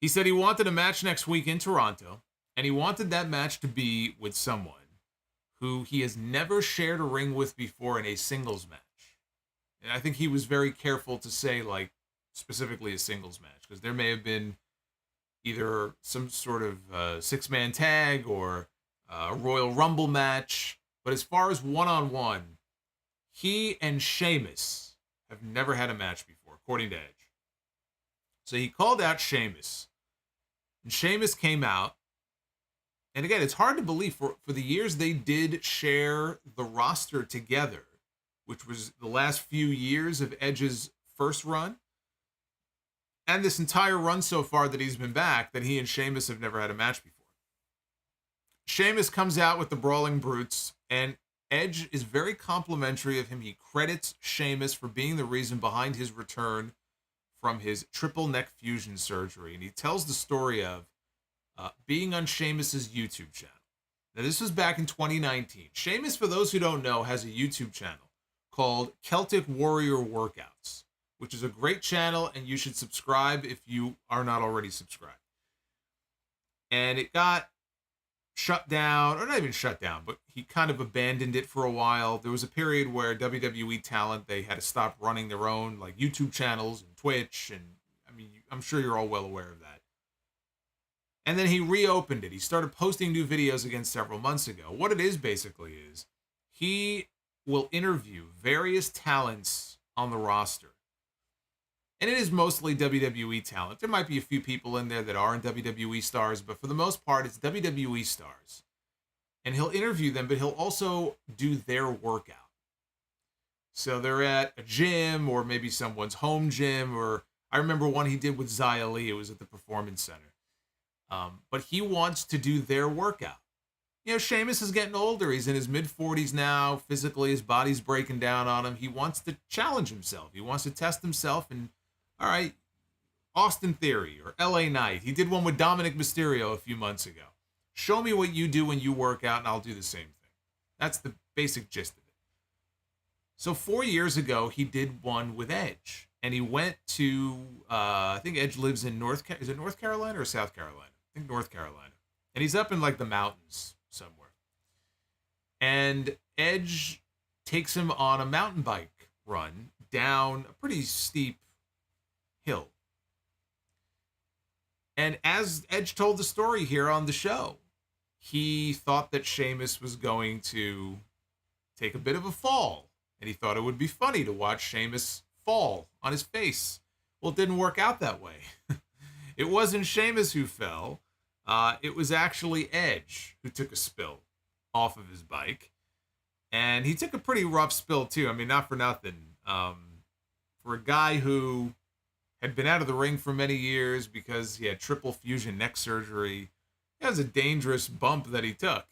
He said he wanted a match next week in Toronto, and he wanted that match to be with someone who he has never shared a ring with before in a singles match. And I think he was very careful to say, like, specifically a singles match, because there may have been either some sort of six-man tag or a Royal Rumble match. But as far as one-on-one, he and Sheamus have never had a match before, according to Edge. So he called out Sheamus. And Sheamus came out. And again, it's hard to believe for the years they did share the roster together which was the last few years of Edge's first run, and this entire run so far that he's been back, that he and Sheamus have never had a match before. Sheamus comes out with the Brawling Brutes, and Edge is very complimentary of him. He credits Sheamus for being the reason behind his return from his triple neck fusion surgery, and he tells the story of being on Sheamus's YouTube channel. Now, this was back in 2019. Sheamus, for those who don't know, has a YouTube channel called Celtic Warrior Workouts, which is a great channel, and you should subscribe if you are not already subscribed. And it got shut down, or not even shut down, but he kind of abandoned it for a while. There was a period where WWE talent, they had to stop running their own like YouTube channels and Twitch, and I mean, I'm sure you're all well aware of that. And then he reopened it. He started posting new videos again several months ago. What it is basically is he will interview various talents on the roster. And it is mostly WWE talent. There might be a few people in there that aren't WWE stars, but for the most part, it's WWE stars. And he'll interview them, but he'll also do their workout. So they're at a gym, or maybe someone's home gym, or I remember one he did with Xia Li. It was at the Performance Center. But he wants to do their workout. You know, Sheamus is getting older. He's in his mid-40s now. Physically, his body's breaking down on him. He wants to challenge himself. He wants to test himself. And, all right, Austin Theory or LA Knight. He did one with Dominic Mysterio a few months ago. Show me what you do when you work out, and I'll do the same thing. That's the basic gist of it. So 4 years ago, he did one with Edge. And he went to, I think Edge lives in North Carolina or South Carolina? I think North Carolina. And he's up in like the mountains somewhere. And Edge takes him on a mountain bike run down a pretty steep hill. And as Edge told the story here on the show, he thought that Sheamus was going to take a bit of a fall. And he thought it would be funny to watch Sheamus fall on his face. Well, it didn't work out that way. It wasn't Sheamus who fell. It was actually Edge who took a spill off of his bike. And he took a pretty rough spill, too. I mean, not for nothing. For a guy who had been out of the ring for many years because he had triple fusion neck surgery, it was a dangerous bump that he took.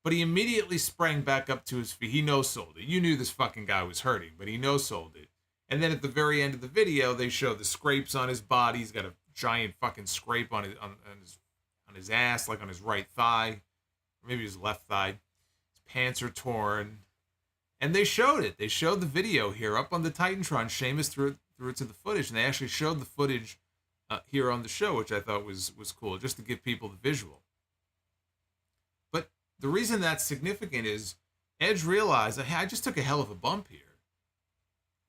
But he immediately sprang back up to his feet. He no-sold it. You knew this fucking guy was hurting, but he no-sold it. And then at the very end of the video, they show the scrapes on his body. He's got a giant fucking scrape on his ass, like on his right thigh, or maybe his left thigh. His pants are torn. And they showed it. They showed the video here up on the Titantron. Sheamus threw it to the footage, and they actually showed the footage here on the show, which I thought was cool, just to give people the visual. But the reason that's significant is Edge realized, hey, I just took a hell of a bump here.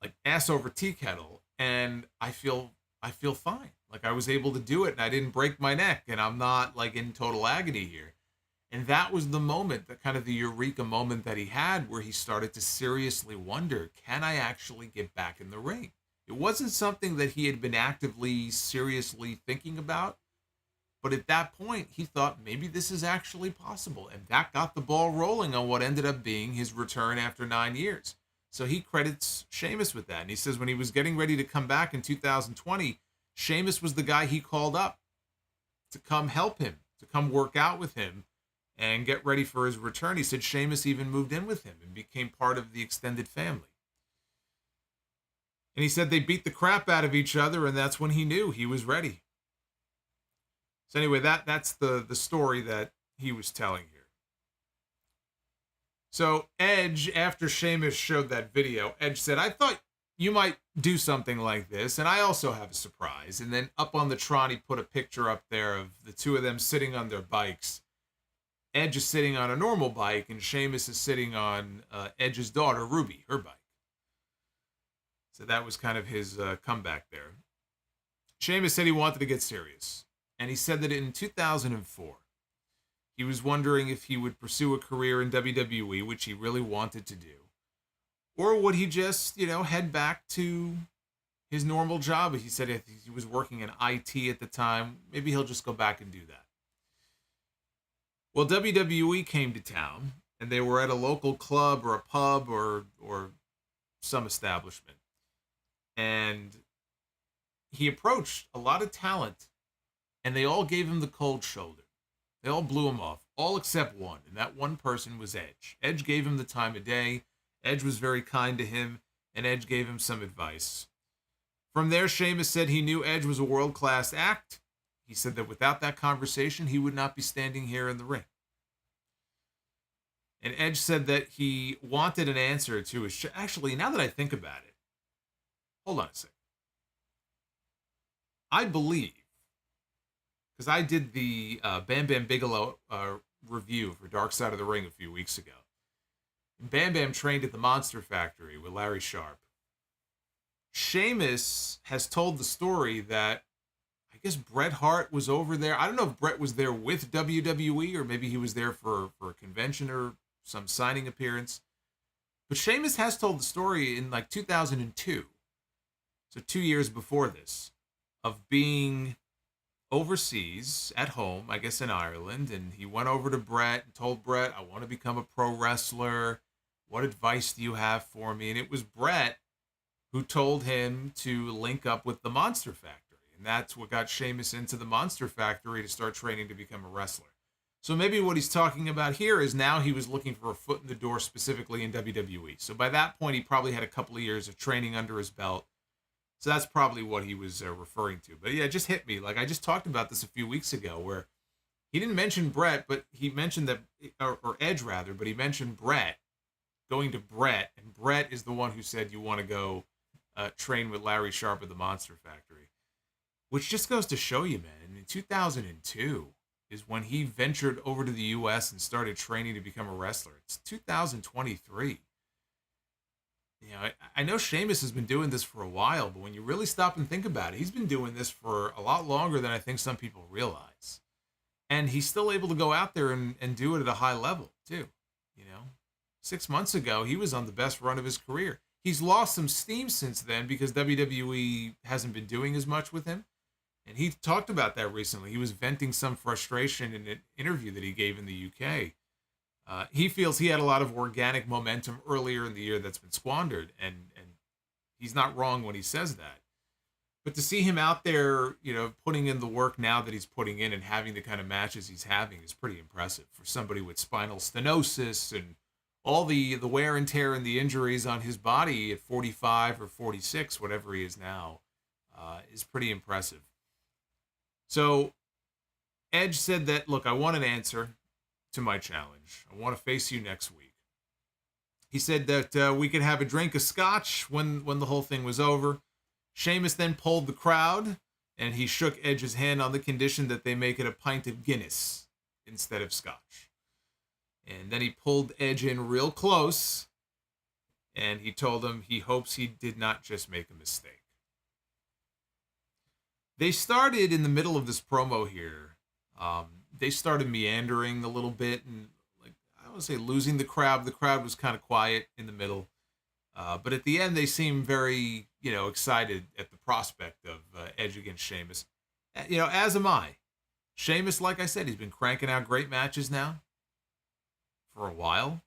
Like ass over tea kettle, and I feel fine. Like I was able to do it, and I didn't break my neck, and I'm not like in total agony here. And that was the moment, that kind of the eureka moment that he had, where he started to seriously wonder, can I actually get back in the ring? It wasn't something that he had been actively, seriously thinking about, but at that point, he thought maybe this is actually possible, and that got the ball rolling on what ended up being his return after 9 years. So he credits Sheamus with that. And he says when he was getting ready to come back in 2020, Sheamus was the guy he called up to come help him, to come work out with him and get ready for his return. He said Sheamus even moved in with him and became part of the extended family. And he said they beat the crap out of each other, and that's when he knew he was ready. So anyway, that's the story that he was telling here. So Edge, after Sheamus showed that video, Edge said, I thought you might do something like this, and I also have a surprise. And then up on the Tron, he put a picture up there of the two of them sitting on their bikes. Edge is sitting on a normal bike, and Sheamus is sitting on Edge's daughter, Ruby, her bike. So that was kind of his comeback there. Sheamus said he wanted to get serious, and he said that in 2004, he was wondering if he would pursue a career in WWE, which he really wanted to do. Or would he just, head back to his normal job? He said if he was working in IT at the time, maybe he'll just go back and do that. Well, WWE came to town, and they were at a local club or a pub or some establishment. And he approached a lot of talent, and they all gave him the cold shoulder. They all blew him off, all except one, and that one person was Edge. Edge gave him the time of day. Edge was very kind to him, and Edge gave him some advice. From there, Sheamus said he knew Edge was a world-class act. He said that without that conversation, he would not be standing here in the ring. And Edge said that he wanted an answer to his... Actually, now that I think about it, hold on a second. I believe, because I did the Bam Bam Bigelow review for Dark Side of the Ring a few weeks ago. And Bam Bam trained at the Monster Factory with Larry Sharp. Sheamus has told the story that I guess Bret Hart was over there. I don't know if Bret was there with WWE or maybe he was there for a convention or some signing appearance. But Sheamus has told the story in like 2002, so 2 years before this, of being overseas at home, I guess in Ireland, and he went over to Bret and told Bret, I want to become a pro wrestler. What advice do you have for me? And it was Bret who told him to link up with the Monster Factory. And that's what got Sheamus into the Monster Factory to start training to become a wrestler. So maybe what he's talking about here is now he was looking for a foot in the door specifically in WWE. So by that point, he probably had a couple of years of training under his belt. So that's probably what he was referring to. But yeah, it just hit me. Like I just talked about this a few weeks ago where he didn't mention Bret, but he mentioned that, or Edge rather, but he mentioned Bret, going to Bret. And Bret is the one who said you want to go train with Larry Sharp at the Monster Factory. Which just goes to show you, man, in 2002 is when he ventured over to the U.S. and started training to become a wrestler. It's 2023. You know, I know Sheamus has been doing this for a while, but when you really stop and think about it, he's been doing this for a lot longer than I think some people realize. And he's still able to go out there and do it at a high level, too. You know, 6 months ago, he was on the best run of his career. He's lost some steam since then because WWE hasn't been doing as much with him. And he talked about that recently. He was venting some frustration in an interview that he gave in the UK. He feels he had a lot of organic momentum earlier in the year that's been squandered, and he's not wrong when he says that. But to see him out there, you know, putting in the work now that he's putting in and having the kind of matches he's having is pretty impressive for somebody with spinal stenosis and all the wear and tear and the injuries on his body at 45 or 46, whatever he is now, is pretty impressive. So Edge said that, look, I want an answer to my challenge. I want to face you next week. He said that we could have a drink of scotch when the whole thing was over. Sheamus then pulled the crowd, and he shook Edge's hand on the condition that they make it a pint of Guinness instead of scotch. And then he pulled Edge in real close, and he told him he hopes he did not just make a mistake. They started in the middle of this promo here. They started meandering a little bit and, like, I don't want to say losing the crowd. The crowd was kind of quiet in the middle. But at the end, they seemed very, you know, excited at the prospect of Edge against Sheamus. You know, as am I. Sheamus, like I said, he's been cranking out great matches now for a while.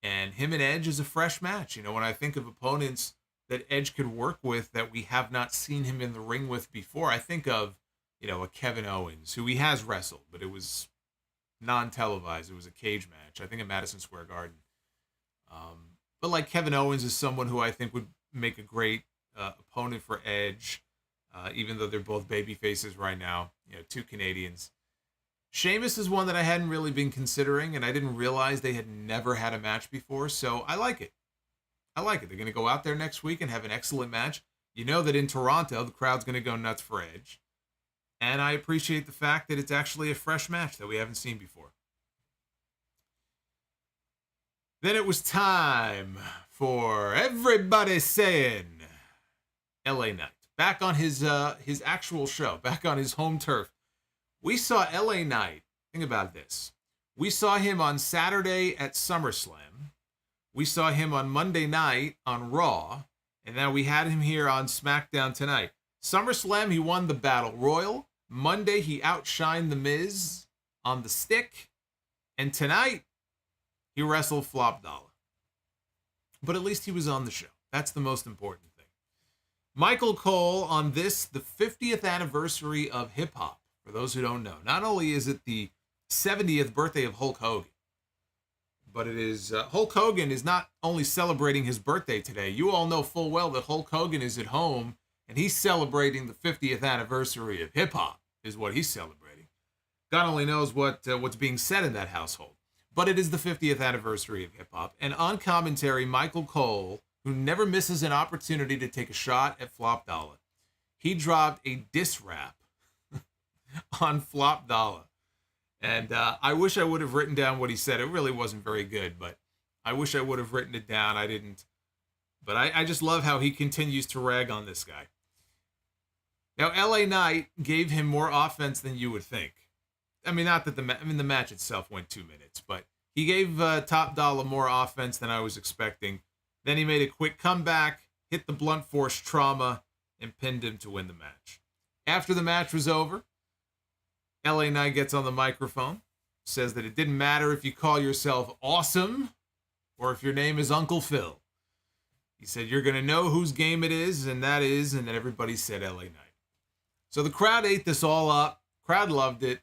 And him and Edge is a fresh match. You know, when I think of opponents that Edge could work with that we have not seen him in the ring with before, I think of, you know, a Kevin Owens, who he has wrestled, but it was non-televised. It was a cage match, I think at Madison Square Garden. But like Kevin Owens is someone who I think would make a great opponent for Edge, even though they're both baby faces right now, you know, two Canadians. Sheamus is one that I hadn't really been considering, and I didn't realize they had never had a match before, so I like it. I like it. They're going to go out there next week and have an excellent match. You know that in Toronto, the crowd's going to go nuts for Edge. And I appreciate the fact that it's actually a fresh match that we haven't seen before. Then it was time for everybody saying LA Knight. Back on his actual show, back on his home turf. We saw LA Knight. Think about this. We saw him on Saturday at SummerSlam. We saw him on Monday night on Raw. And now we had him here on SmackDown tonight. SummerSlam, he won the Battle Royal. Monday, he outshined The Miz on the stick. And tonight, he wrestled Flop Dollar. But at least he was on the show. That's the most important thing. Michael Cole on this, the 50th anniversary of hip-hop. For those who don't know, not only is it the 70th birthday of Hulk Hogan, but it is Hulk Hogan is not only celebrating his birthday today. You all know full well that Hulk Hogan is at home and he's celebrating the 50th anniversary of hip-hop is what he's celebrating. God only knows what's being said in that household. But it is the 50th anniversary of hip-hop. And on commentary, Michael Cole, who never misses an opportunity to take a shot at Flop Dollar, he dropped a diss rap on Flop Dollar. And I wish I would have written down what he said. It really wasn't very good, but I wish I would have written it down. I didn't. But I just love how he continues to rag on this guy. Now, LA Knight gave him more offense than you would think. I mean, not that the match itself went 2 minutes, but he gave Top Dollar more offense than I was expecting. Then he made a quick comeback, hit the blunt force trauma, and pinned him to win the match. After the match was over, LA Knight gets on the microphone, says that it didn't matter if you call yourself Awesome or if your name is Uncle Phil. He said, you're going to know whose game it is, and that is, and then everybody said LA Knight. So the crowd ate this all up. Crowd loved it.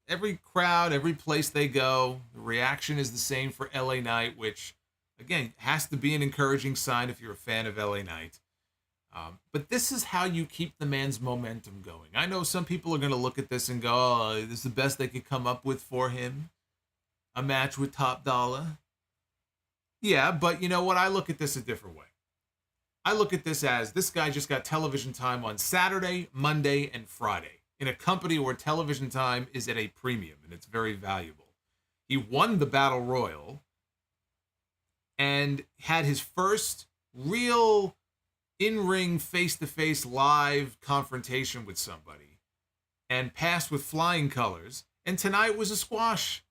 Every place they go, the reaction is the same for LA Knight, which, again, has to be an encouraging sign if you're a fan of LA Knight. But this is how you keep the man's momentum going. I know some people are going to look at this and go, oh, this is the best they could come up with for him. A match with Top Dollar. Yeah, but you know what? I look at this a different way. I look at this as this guy just got television time on Saturday, Monday, and Friday in a company where television time is at a premium and it's very valuable. He won the Battle Royal and had his first real in-ring, face-to-face live confrontation with somebody and passed with flying colors. And tonight was a squash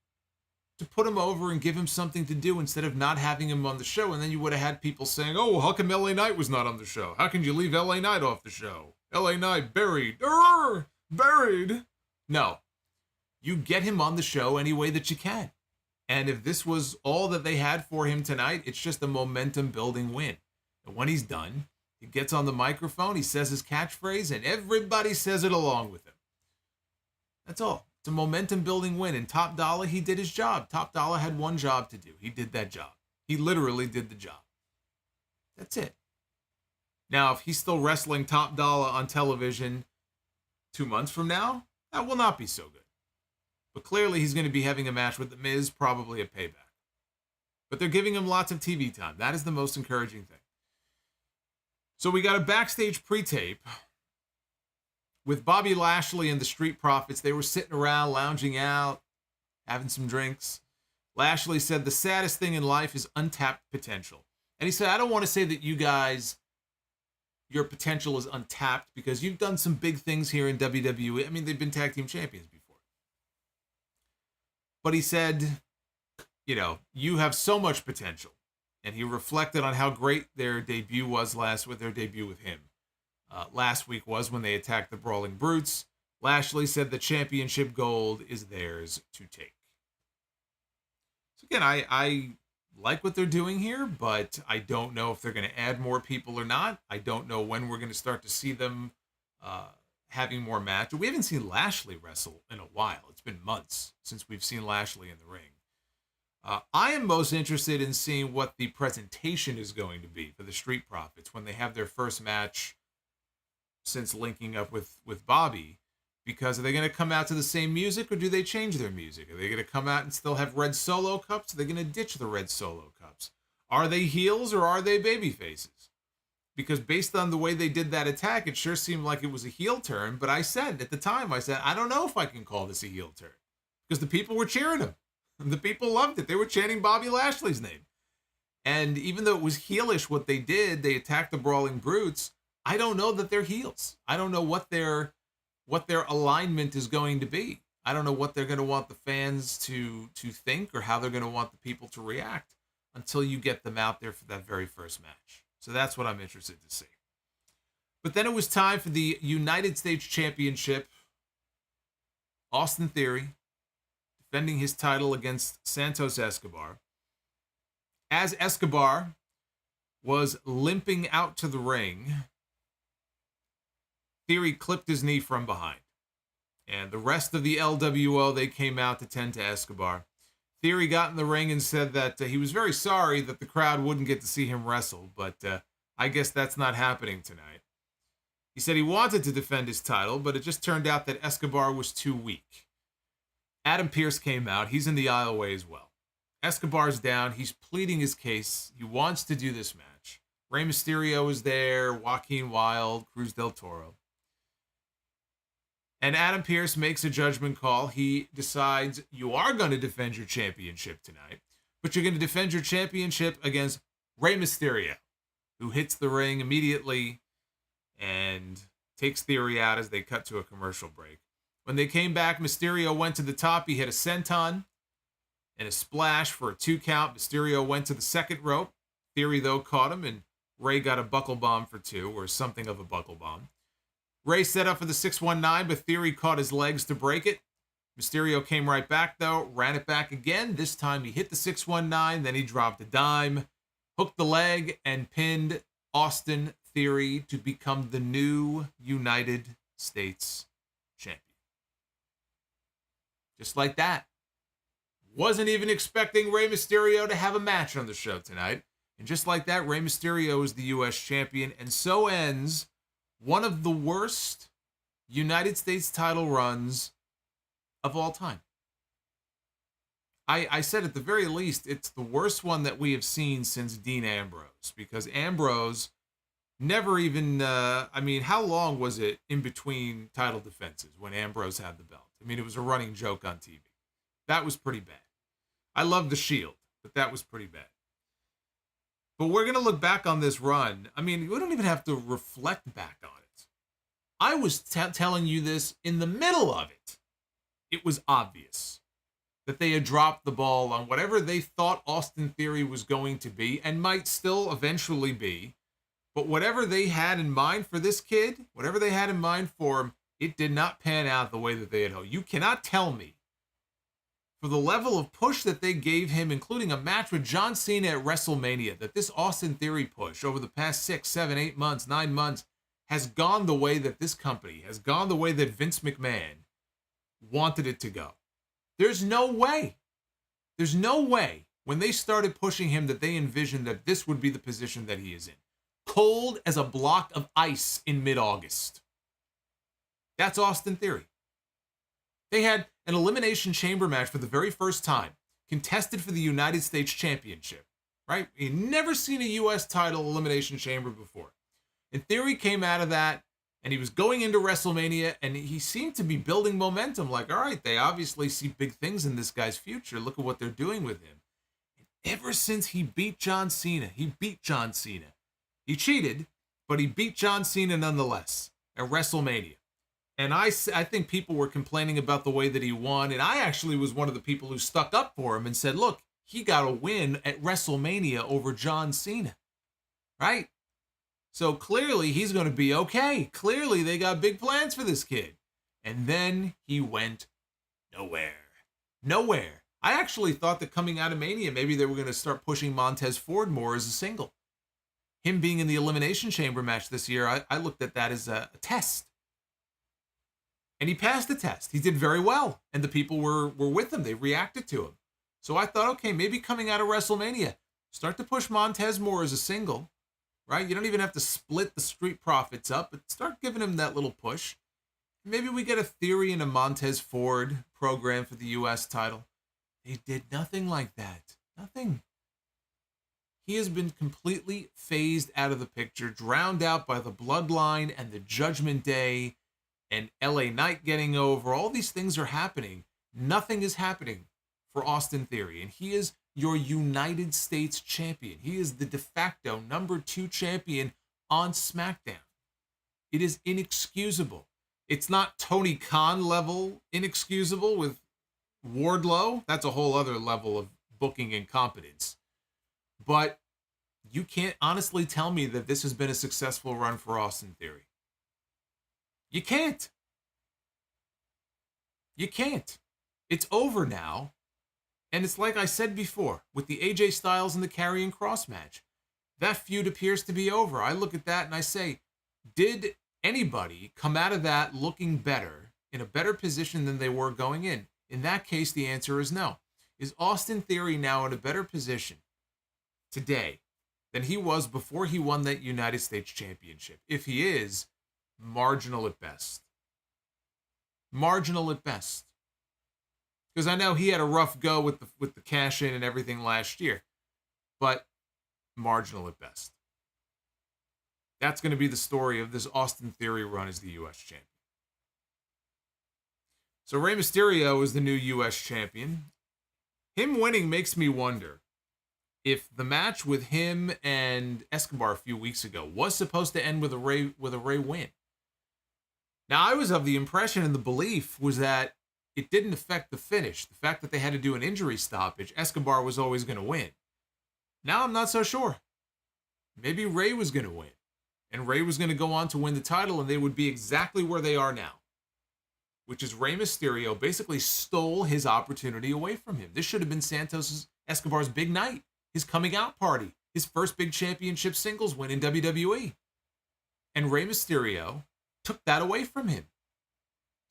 to put him over and give him something to do instead of not having him on the show. And then you would have had people saying, oh, how come LA Knight was not on the show? How can you leave LA Knight off the show? LA Knight buried. Buried. No. You get him on the show any way that you can. And if this was all that they had for him tonight, it's just a momentum-building win. And when he's done, he gets on the microphone, he says his catchphrase, and everybody says it along with him. That's all. It's a momentum-building win. And Top Dollar, he did his job. Top Dollar had one job to do. He did that job. He literally did the job. That's it. Now, if he's still wrestling Top Dollar on television 2 months from now, that will not be so good. But clearly, he's going to be having a match with The Miz, probably a payback. But they're giving him lots of TV time. That is the most encouraging thing. So we got a backstage pre-tape with Bobby Lashley and the Street Profits. They were sitting around, lounging out, having some drinks. Lashley said the saddest thing in life is untapped potential. And he said, I don't want to say that you guys, your potential is untapped because you've done some big things here in WWE. I mean, they've been tag team champions before. But he said, you know, you have so much potential. And he reflected on how great their debut was last week was when they attacked the Brawling Brutes. Lashley said the championship gold is theirs to take. So again, I like what they're doing here, but I don't know if they're going to add more people or not. I don't know when we're going to start to see them having more matches. We haven't seen Lashley wrestle in a while. It's been months since we've seen Lashley in the ring. I am most interested in seeing what the presentation is going to be for the Street Profits when they have their first match since linking up with Bobby. Because are they going to come out to the same music or do they change their music? Are they going to come out and still have red Solo cups? Are they going to ditch the red Solo cups? Are they heels or are they baby faces? Because based on the way they did that attack, it sure seemed like it was a heel turn. But I said at the time, I don't know if I can call this a heel turn. Because the people were cheering him. The people loved it. They were chanting Bobby Lashley's name. And even though it was heelish what they did, they attacked the Brawling Brutes. I don't know that they're heels. I don't know what their alignment is going to be. I don't know what they're going to want the fans to think or how they're going to want the people to react until you get them out there for that very first match. So that's what I'm interested to see. But then it was time for the United States Championship. Austin Theory defending his title against Santos Escobar. As Escobar was limping out to the ring, Theory clipped his knee from behind. And the rest of the LWO, they came out to tend to Escobar. Theory got in the ring and said that he was very sorry that the crowd wouldn't get to see him wrestle, but I guess that's not happening tonight. He said he wanted to defend his title, but it just turned out that Escobar was too weak. Adam Pearce came out. He's in the aisleway as well. Escobar's down. He's pleading his case. He wants to do this match. Rey Mysterio is there, Joaquin Wilde, Cruz del Toro. And Adam Pearce makes a judgment call. He decides you are going to defend your championship tonight, but you're going to defend your championship against Rey Mysterio, who hits the ring immediately and takes Theory out as they cut to a commercial break. When they came back, Mysterio went to the top. He hit a senton and a splash for a 2 count. Mysterio went to the second rope. Theory, though, caught him, and Rey got a buckle bomb for 2, or something of a buckle bomb. Rey set up for the 619, but Theory caught his legs to break it. Mysterio came right back, though, ran it back again. This time he hit the 619, then he dropped a dime, hooked the leg, and pinned Austin Theory to become the new United States champion. Just like that. Wasn't even expecting Rey Mysterio to have a match on the show tonight. And just like that, Rey Mysterio is the U.S. champion, and so ends one of the worst United States title runs of all time. I said at the very least, it's the worst one that we have seen since Dean Ambrose, because Ambrose never even, how long was it in between title defenses when Ambrose had the belt? I mean, it was a running joke on TV. That was pretty bad. I love the Shield, but that was pretty bad. But we're going to look back on this run. I mean, we don't even have to reflect back on it. I was telling you this in the middle of it. It was obvious that they had dropped the ball on whatever they thought Austin Theory was going to be, and might still eventually be. But whatever they had in mind for this kid, whatever they had in mind for him, it did not pan out the way that they had hoped. You cannot tell me, for the level of push that they gave him, including a match with John Cena at WrestleMania, that this Austin Theory push over the past 6, 7, 8 months, 9 months has gone the way that this company, has gone the way that Vince McMahon wanted it to go. There's no way. There's no way when they started pushing him that they envisioned that this would be the position that he is in. Cold as a block of ice in mid-August. That's Austin Theory. They had an Elimination Chamber match for the very first time, contested for the United States Championship, right? You'd never seen a U.S. title Elimination Chamber before. And Theory came out of that, and he was going into WrestleMania, and he seemed to be building momentum. Like, all right, they obviously see big things in this guy's future. Look at what they're doing with him. And ever since he beat John Cena, He cheated, but he beat John Cena nonetheless at WrestleMania. And I think people were complaining about the way that he won. And I actually was one of the people who stuck up for him and said, look, he got a win at WrestleMania over John Cena. Right? So clearly he's going to be okay. Clearly they got big plans for this kid. And then he went nowhere. Nowhere. I actually thought that coming out of Mania, maybe they were going to start pushing Montez Ford more as a single. Him being in the Elimination Chamber match this year, I looked at that as a test. And he passed the test. He did very well. And the people were with him. They reacted to him. So I thought, okay, maybe coming out of WrestleMania, start to push Montez more as a single, right? You don't even have to split the Street Profits up, but start giving him that little push. Maybe we get a Theory and a Montez Ford program for the U.S. title. They did nothing like that. Nothing. He has been completely phased out of the picture, drowned out by the Bloodline and the Judgment Day and LA Knight getting over. All these things are happening. Nothing is happening for Austin Theory. And he is your United States champion. He is the de facto #2 champion on SmackDown. It is inexcusable. It's not Tony Khan level inexcusable with Wardlow. That's a whole other level of booking incompetence. But you can't honestly tell me that this has been a successful run for Austin Theory. You can't. You can't. It's over now. And it's like I said before, with the AJ Styles and the Karrion Kross match. that feud appears to be over. I look at that and I say, did anybody come out of that looking better, in a better position than they were going in? In that case, the answer is no. Is Austin Theory now in a better position today than he was before he won that United States Championship? If he is, marginal at best. Marginal at best. Because I know he had a rough go with the cash in and everything last year, but marginal at best. That's going to be the story of this Austin Theory run as the U.S. champion. So Rey Mysterio is the new U.S. champion. Him winning makes me wonder if the match with him and Escobar a few weeks ago was supposed to end with a Rey win. Now, I was of the impression and the belief was that it didn't affect the finish. The fact that they had to do an injury stoppage, Escobar was always going to win. Now I'm not so sure. Maybe Rey was going to win. And Rey was going to go on to win the title, and they would be exactly where they are now. Which is Rey Mysterio basically stole his opportunity away from him. This should have been Escobar's big night. His coming out party. His first big championship singles win in WWE. And Rey Mysterio took that away from him.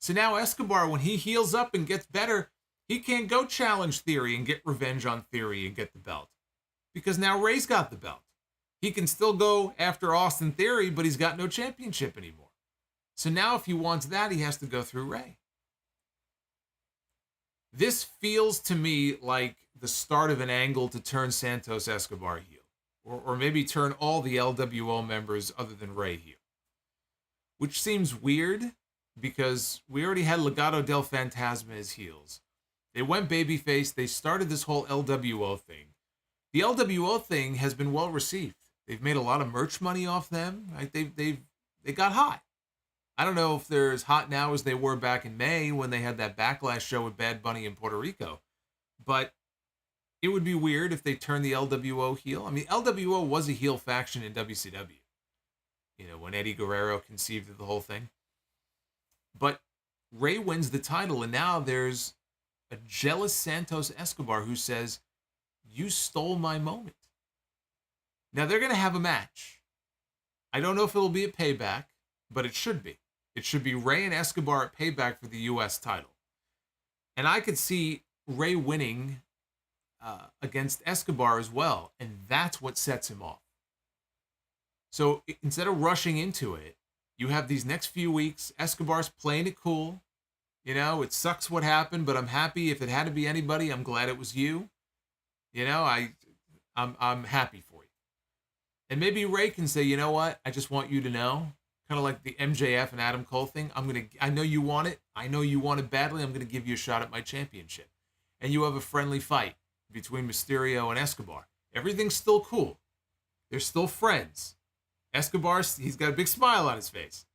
So now Escobar, when he heals up and gets better, he can't go challenge Theory and get revenge on Theory and get the belt. Because now Rey's got the belt. He can still go after Austin Theory, but he's got no championship anymore. So now if he wants that, he has to go through Rey. This feels to me like the start of an angle to turn Santos Escobar heel. Or maybe turn all the LWO members other than Rey heel. Which seems weird, because we already had Legado del Fantasma as heels. They went babyface. They started this whole LWO thing. The LWO thing has been well received. They've made a lot of merch money off them. Right? They got hot. I don't know if they're as hot now as they were back in May when they had that Backlash show with Bad Bunny in Puerto Rico. But it would be weird if they turned the LWO heel. I mean, LWO was a heel faction in WCW. You know, when Eddie Guerrero conceived of the whole thing. But Rey wins the title, and now there's a jealous Santos Escobar who says, you stole my moment. Now, they're going to have a match. I don't know if it'll be a Payback, but it should be. It should be Rey and Escobar at Payback for the U.S. title. And I could see Rey winning against Escobar as well, and that's what sets him off. So instead of rushing into it, you have these next few weeks. Escobar's playing it cool. You know, it sucks what happened, but I'm happy. If it had to be anybody, I'm glad it was you. You know, I'm happy for you. And maybe Rey can say, you know what? I just want you to know, kind of like the MJF and Adam Cole thing. I know you want it. I know you want it badly. I'm going to give you a shot at my championship. And you have a friendly fight between Mysterio and Escobar. Everything's still cool. They're still friends. Escobar, he's got a big smile on his face.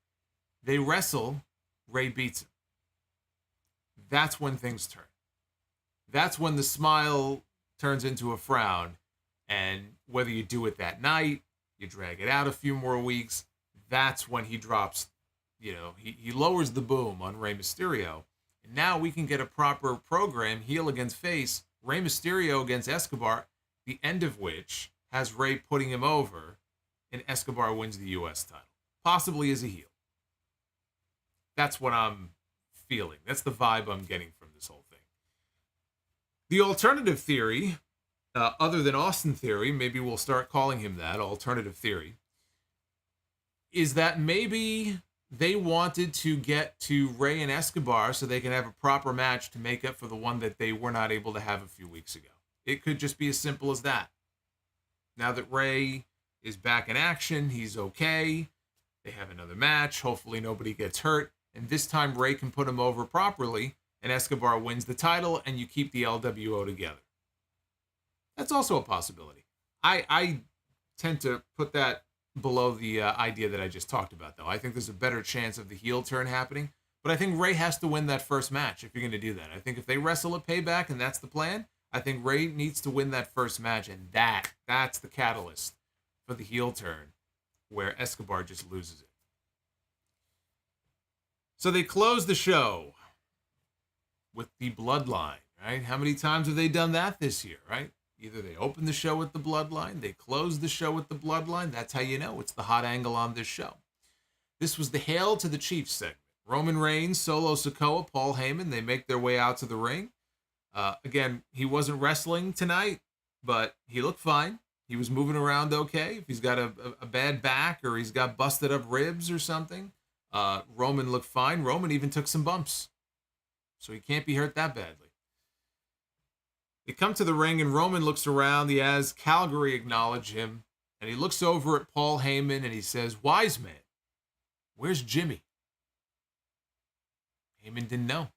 They wrestle. Rey beats him. That's when things turn. That's when the smile turns into a frown. And whether you do it that night, you drag it out a few more weeks, that's when he drops, you know, he lowers the boom on Rey Mysterio. And now we can get a proper program, heel against face, Rey Mysterio against Escobar, the end of which has Rey putting him over, and Escobar wins the U.S. title. Possibly as a heel. That's what I'm feeling. That's the vibe I'm getting from this whole thing. The alternative theory, other than Austin Theory, maybe we'll start calling him that, alternative theory, is that maybe they wanted to get to Rey and Escobar so they can have a proper match to make up for the one that they were not able to have a few weeks ago. It could just be as simple as that. Now that Rey is back in action, he's okay. They have another match. Hopefully nobody gets hurt. And this time Rey can put him over properly, and Escobar wins the title, and you keep the LWO together. That's also a possibility. I tend to put that below the idea that I just talked about, though. I think there's a better chance of the heel turn happening. But I think Rey has to win that first match if you're going to do that. I think if they wrestle a Payback and that's the plan, I think Rey needs to win that first match. And that's the catalyst for the heel turn where Escobar just loses it. So they close the show with the Bloodline, right? How many times have they done that this year, right? Either they open the show with the Bloodline, they close the show with the Bloodline. That's how you know it's the hot angle on this show. This was the Hail to the Chief segment. Roman Reigns, Solo Sikoa, Paul Heyman, they make their way out to the ring. Again, he wasn't wrestling tonight, but he looked fine. He was moving around okay. If he's got a bad back or he's got busted up ribs or something, Roman looked fine. Roman even took some bumps, so he can't be hurt that badly. They come to the ring, and Roman looks around. He has Calgary acknowledge him, and he looks over at Paul Heyman, and he says, "Wise man, where's Jimmy?" Heyman didn't know.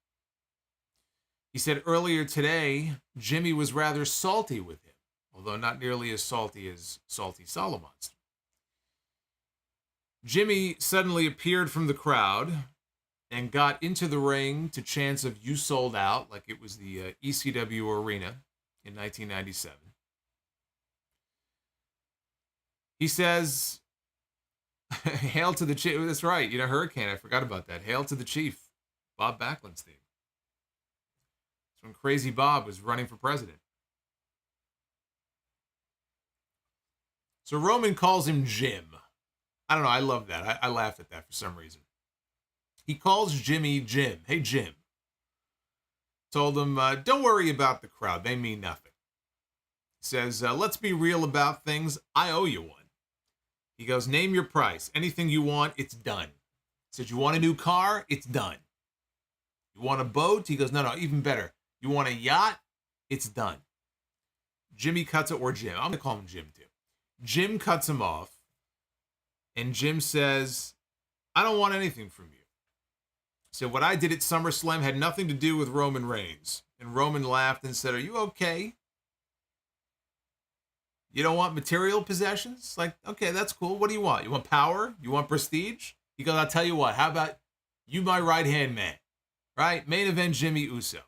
He said earlier today, Jimmy was rather salty with him, although not nearly as salty as Salty Solomonster. Jimmy suddenly appeared from the crowd and got into the ring to chants of "You sold out," like it was the ECW arena in 1997. He says, "Hail to the Chief." That's right, Hurricane, I forgot about that. "Hail to the Chief," Bob Backlund's theme. It's when Crazy Bob was running for president. So Roman calls him Jim. I don't know, I love that. I laughed at that for some reason. He calls Jimmy Jim. "Hey, Jim." Told him, "Don't worry about the crowd. They mean nothing." He says, "Let's be real about things. I owe you one." He goes, "Name your price. Anything you want, it's done." He says, "You want a new car? It's done. You want a boat?" He goes, No, even better. "You want a yacht? It's done." Jimmy cuts it, or Jim. I'm going to call him Jim too. Jim cuts him off, and Jim says, "I don't want anything from you." So what I did at SummerSlam had nothing to do with Roman Reigns. And Roman laughed and said, "Are you okay? You don't want material possessions? Like, okay, that's cool. What do you want? You want power? You want prestige?" He goes, "I'll tell you what. How about you, my right-hand man?" Right? Main event Jimmy Uso.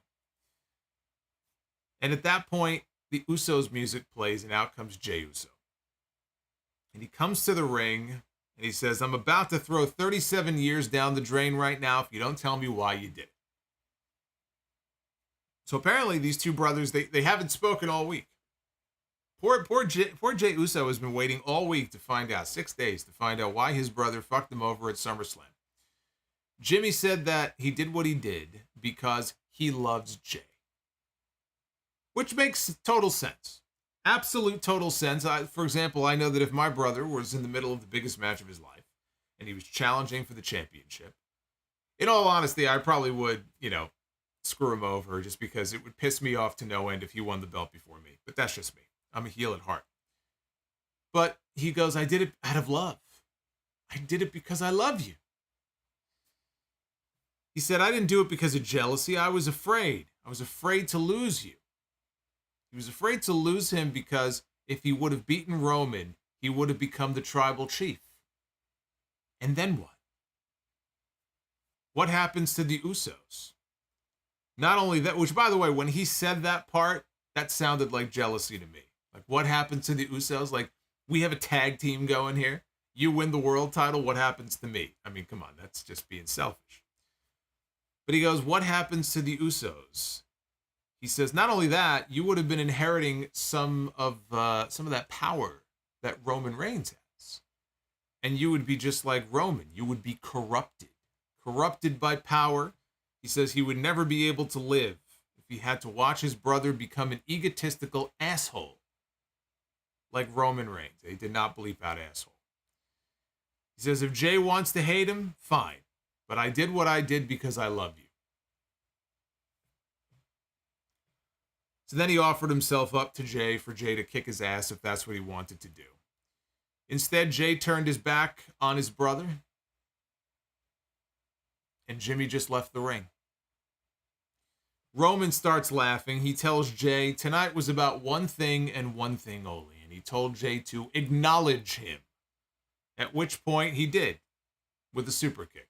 And at that point, the Usos music plays, and out comes Jey Uso. And he comes to the ring, and he says, "I'm about to throw 37 years down the drain right now if you don't tell me why you did it." So apparently these two brothers, they haven't spoken all week. Poor Jey Uso has been waiting all week to find out, 6 days, to find out why his brother fucked him over at SummerSlam. Jimmy said that he did what he did because he loves Jey. Which makes total sense. Absolute total sense. For example, I know that if my brother was in the middle of the biggest match of his life and he was challenging for the championship, in all honesty, I probably would, screw him over just because it would piss me off to no end if he won the belt before me. But that's just me. I'm a heel at heart. But he goes, "I did it out of love. I did it because I love you." He said, "I didn't do it because of jealousy. I was afraid. I was afraid to lose you." He was afraid to lose him because if he would have beaten Roman, he would have become the tribal chief. And then what? What happens to the Usos? Not only that, which, by the way, when he said that part, that sounded like jealousy to me. Like, what happens to the Usos? Like, we have a tag team going here. You win the world title. What happens to me? I mean, come on, that's just being selfish. But he goes, "What happens to the Usos?" He says, "Not only that, you would have been inheriting some of that power that Roman Reigns has, and you would be just like Roman. You would be corrupted by power." He says he would never be able to live if he had to watch his brother become an egotistical asshole like Roman Reigns. He did not bleep out asshole. He says, "If Jey wants to hate him, fine, but I did what I did because I love you." So then he offered himself up to Jey for Jey to kick his ass if that's what he wanted to do. Instead, Jey turned his back on his brother, and Jimmy just left the ring. Roman starts laughing. He tells Jey tonight was about one thing and one thing only, and he told Jey to acknowledge him, at which point he did, with a super kick.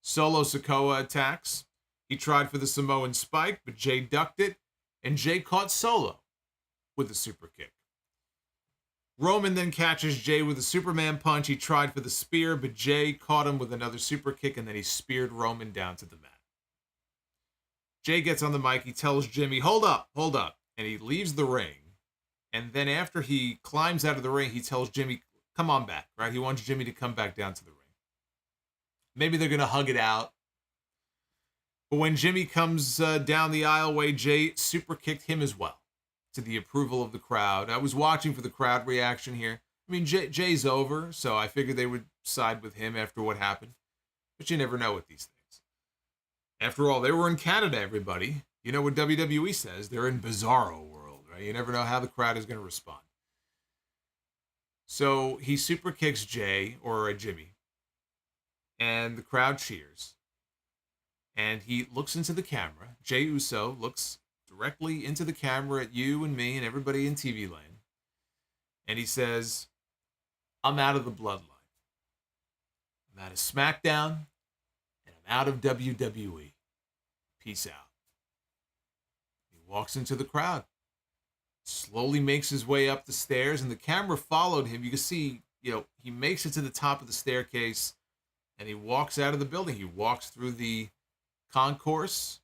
Solo Sikoa attacks. He tried for the Samoan spike, but Jey ducked it, and Jey caught Solo with a super kick. Roman then catches Jey with a Superman punch. He tried for the spear, but Jey caught him with another super kick, and then he speared Roman down to the mat. Jey gets on the mic. He tells Jimmy, hold up, and he leaves the ring. And then after he climbs out of the ring, he tells Jimmy, come on back, right? He wants Jimmy to come back down to the ring. Maybe they're going to hug it out. But when Jimmy comes down the aisleway, Jey super kicked him as well, to the approval of the crowd. I was watching for the crowd reaction here. I mean, Jay's over, so I figured they would side with him after what happened. But you never know with these things. After all, they were in Canada, everybody. You know what WWE says. They're in Bizarro world, right? You never know how the crowd is going to respond. So he super kicks Jey, or Jimmy, and the crowd cheers. And he looks into the camera. Jey Uso looks directly into the camera at you and me and everybody in TV land. And he says, I'm out of the Bloodline. I'm out of SmackDown. And I'm out of WWE. Peace out. He walks into the crowd. Slowly makes his way up the stairs. And the camera followed him. You can see, he makes it to the top of the staircase. And he walks out of the building. He walks through the concourse.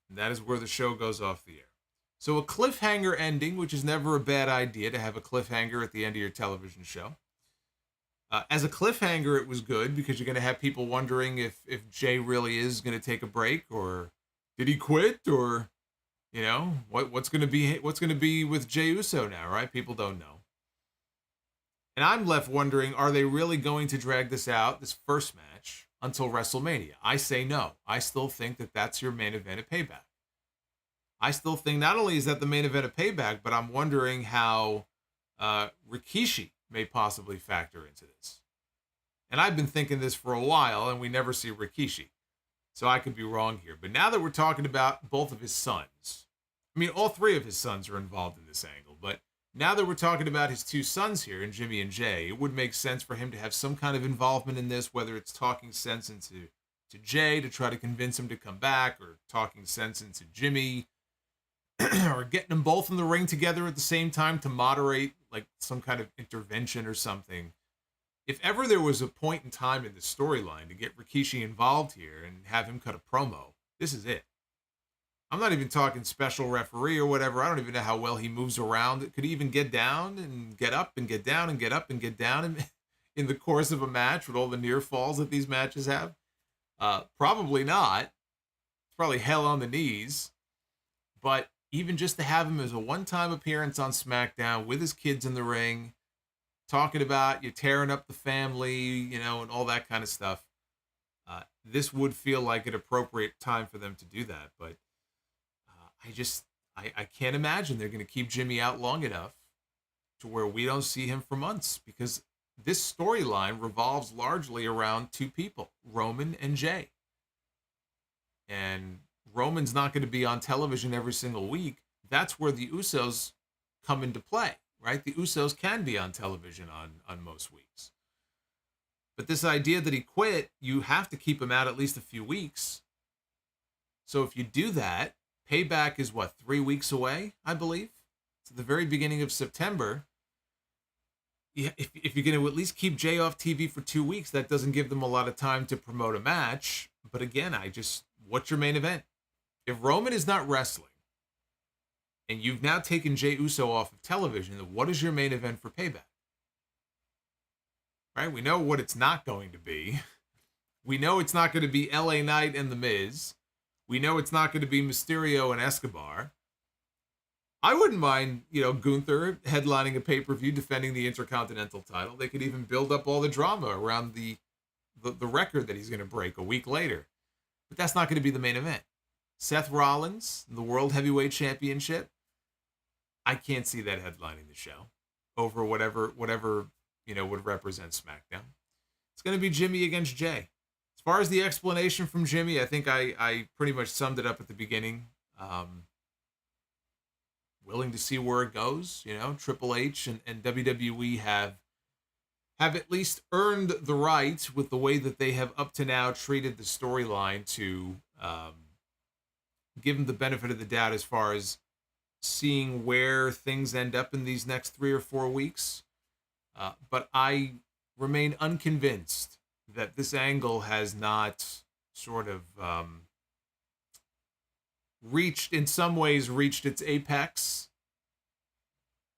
And that is where the show goes off the air. So a cliffhanger ending, which is never a bad idea to have a cliffhanger at the end of your television show. As a cliffhanger, it was good because you're going to have people wondering if Jey really is going to take a break, or did he quit, or what's going to be with Jey Uso now, right? People don't know. And I'm left wondering, are they really going to drag this out, this first match, until WrestleMania? I say no. I still think that that's your main event at Payback. I still think not only is that the main event of Payback, but I'm wondering how Rikishi may possibly factor into this. And I've been thinking this for a while, and we never see Rikishi. So I could be wrong here. But now that we're talking about both of his sons, I mean, all three of his sons are involved in this angle, but now that we're talking about his two sons here, in Jimmy and Jey, it would make sense for him to have some kind of involvement in this, whether it's talking sense into Jey to try to convince him to come back, or talking sense into Jimmy, or getting them both in the ring together at the same time to moderate like some kind of intervention or something. If ever there was a point in time in the storyline to get Rikishi involved here and have him cut a promo, this is it. I'm not even talking special referee or whatever. I don't even know how well he moves around. It could even get down and get up and get down and get up and get down in the course of a match with all the near falls that these matches have. Probably not. It's probably hell on the knees. But even just to have him as a one-time appearance on SmackDown with his kids in the ring, talking about you tearing up the family, and all that kind of stuff, this would feel like an appropriate time for them to do that. But I can't imagine they're going to keep Jimmy out long enough to where we don't see him for months, because this storyline revolves largely around two people, Roman and Jey. And Roman's not going to be on television every single week. That's where the Usos come into play, right? The Usos can be on television on most weeks. But this idea that he quit, you have to keep him out at least a few weeks. So if you do that, Payback is 3 weeks away, I believe? It's at the very beginning of September. If you're going to at least keep Jey off TV for 2 weeks, that doesn't give them a lot of time to promote a match. But again, what's your main event? If Roman is not wrestling, and you've now taken Jey Uso off of television, then what is your main event for Payback? Right? We know what it's not going to be. We know it's not going to be LA Knight and The Miz. We know it's not going to be Mysterio and Escobar. I wouldn't mind, Gunther headlining a pay-per-view defending the Intercontinental title. They could even build up all the drama around the record that he's going to break a week later. But that's not going to be the main event. Seth Rollins, the World Heavyweight Championship, I can't see that headlining the show over whatever would represent SmackDown. It's going to be Jimmy against Jey. As far as the explanation from Jimmy, I think I pretty much summed it up at the beginning. Willing to see where it goes. Triple H and WWE have at least earned the right, with the way that they have up to now treated the storyline, to give them the benefit of the doubt as far as seeing where things end up in these next 3 or 4 weeks. But I remain unconvinced that this angle has not sort of reached its apex,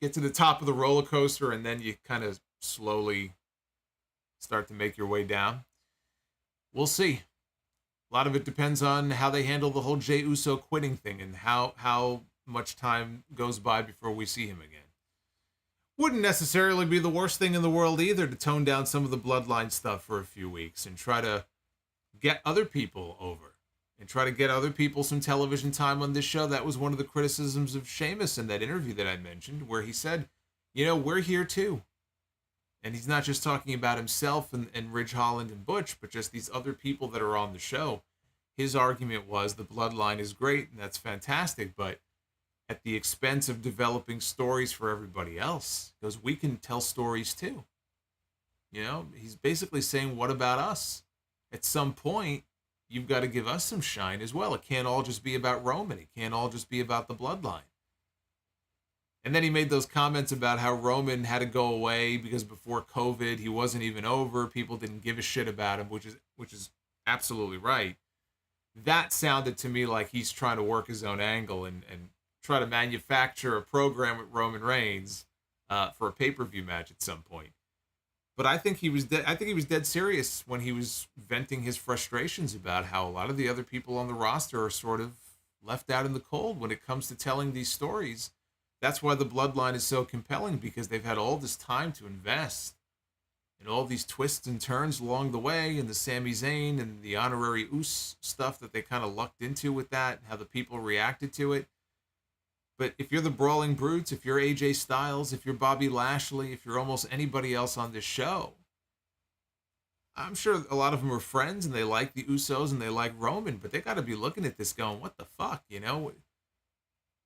get to the top of the roller coaster and then you kind of slowly start to make your way down. We'll see. A lot of it depends on how they handle the whole Jey Uso quitting thing and how much time goes by before we see him again. Wouldn't necessarily be the worst thing in the world either to tone down some of the Bloodline stuff for a few weeks and try to get other people over and try to get other people some television time on this show. That was one of the criticisms of Sheamus in that interview that I mentioned, where he said, you know, we're here too. And he's not just talking about himself and Ridge Holland and Butch, but just these other people that are on the show. His argument was the Bloodline is great and that's fantastic, but at the expense of developing stories for everybody else, because we can tell stories too. You know, he's basically saying, what about us? At some point, you've got to give us some shine as well. It can't all just be about Roman. It can't all just be about the Bloodline. And then he made those comments about how Roman had to go away because before COVID, he wasn't even over. People didn't give a shit about him, which is absolutely right. That sounded to me like he's trying to work his own angle and try to manufacture a program with Roman Reigns for a pay-per-view match at some point. But I think he was dead serious when he was venting his frustrations about how a lot of the other people on the roster are sort of left out in the cold when it comes to telling these stories. That's why the Bloodline is so compelling, because they've had all this time to invest in all these twists and turns along the way, and the Sami Zayn and the honorary Uso stuff that they kind of lucked into with that, how the people reacted to it. But if you're the Brawling Brutes, if you're AJ Styles, if you're Bobby Lashley, if you're almost anybody else on this show, I'm sure a lot of them are friends and they like the Usos and they like Roman, but they got to be looking at this going, what the fuck, you know?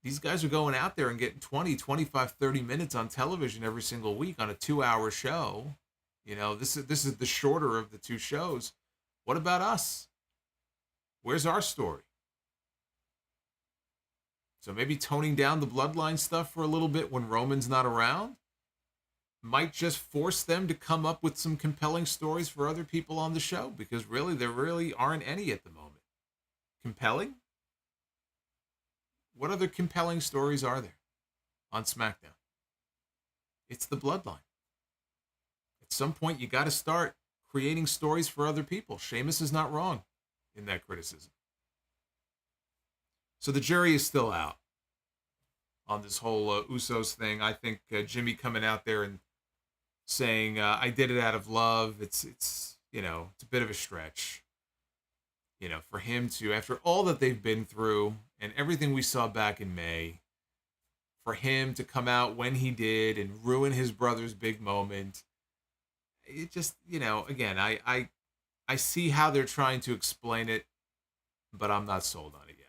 These guys are going out there and getting 20, 25, 30 minutes on television every single week on a 2-hour show. You know, this is the shorter of the two shows. What about us? Where's our story? So maybe toning down the Bloodline stuff for a little bit when Roman's not around might just force them to come up with some compelling stories for other people on the show, because really, there really aren't any at the moment. Compelling? What other compelling stories are there on SmackDown? It's the Bloodline. At some point, you got to start creating stories for other people. Sheamus is not wrong in that criticism. So the jury is still out on this whole Usos thing. I think Jimmy coming out there and saying, I did it out of love, it's you know, it's a bit of a stretch. You know, for him to, after all that they've been through and everything we saw back in May, for him to come out when he did and ruin his brother's big moment, it just, you know, again, I see how they're trying to explain it, but I'm not sold on it yet.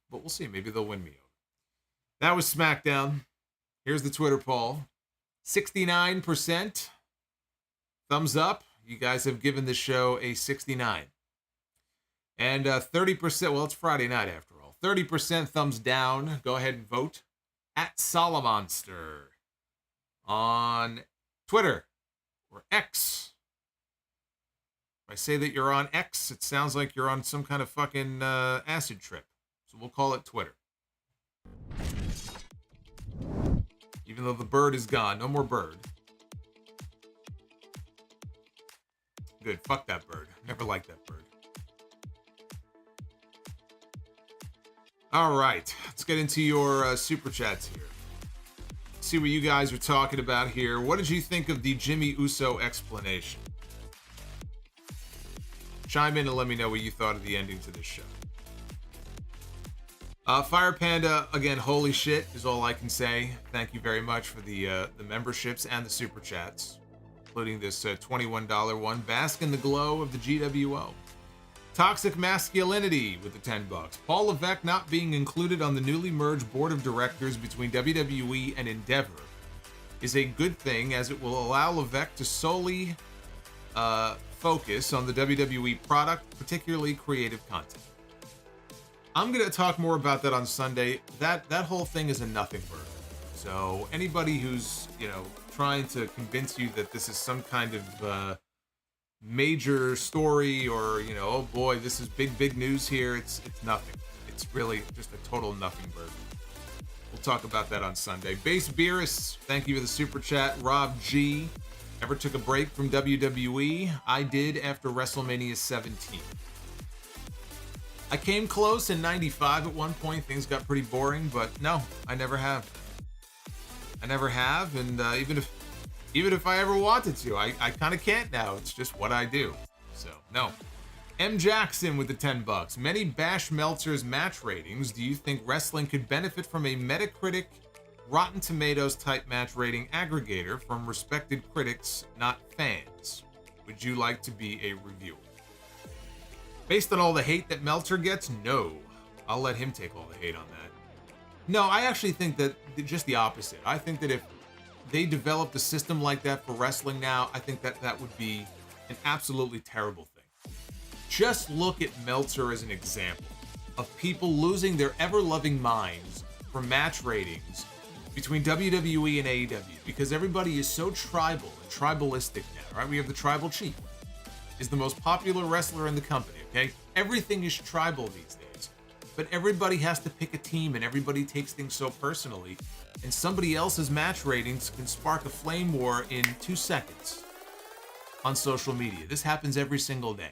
But we'll see. Maybe they'll win me over. That was SmackDown. Here's the Twitter poll. 69% thumbs up. You guys have given this show a 69. And 30%, well, it's Friday night after all. 30% thumbs down. Go ahead and vote at Solomonster on Twitter or X. If I say that you're on X, it sounds like you're on some kind of fucking acid trip. So we'll call it Twitter. Even though the bird is gone. No more bird. Good. Fuck that bird. Never liked that bird. All right, let's get into your super chats here. See what you guys are talking about here. What did you think of the Jimmy Uso explanation? Chime in and let me know what you thought of the ending to this show. Fire Panda, again, holy shit is all I can say. Thank you very much for the memberships and the super chats, including this $21 one. Bask in the glow of the GWO. Toxic Masculinity with the $10. Paul Levesque not being included on the newly merged board of directors between WWE and Endeavor is a good thing, as it will allow Levesque to solely focus on the WWE product, particularly creative content. I'm going to talk more about that on Sunday. That whole thing is a nothing burger. So anybody who's, you know, trying to convince you that this is some kind of major story, or, you know, oh boy, this is big news here, it's nothing. It's really just a total nothing burger. We'll talk about that on Sunday. Base Beerus, thank you for the super chat. Rob G, ever took a break from WWE? I did after WrestleMania 17. I came close in 95 at one point. Things got pretty boring, but no, I never have. I never have, and even if I ever wanted to, I kind of can't now. It's just what I do. So, no. M. Jackson with the $10. Many bash Meltzer's match ratings. Do you think wrestling could benefit from a Metacritic, Rotten Tomatoes type match rating aggregator from respected critics, not fans? Would you like to be a reviewer? Based on all the hate that Meltzer gets, no. I'll let him take all the hate on that. No, I actually think that just the opposite. I think that if they developed a system like that for wrestling now, I think that that would be an absolutely terrible thing. Just look at Meltzer as an example of people losing their ever-loving minds for match ratings between WWE and AEW because everybody is so tribal and tribalistic now, right? We have the tribal chief, is the most popular wrestler in the company, okay? Everything is tribal these days. But everybody has to pick a team and everybody takes things so personally. And somebody else's match ratings can spark a flame war in 2 seconds on social media. This happens every single day.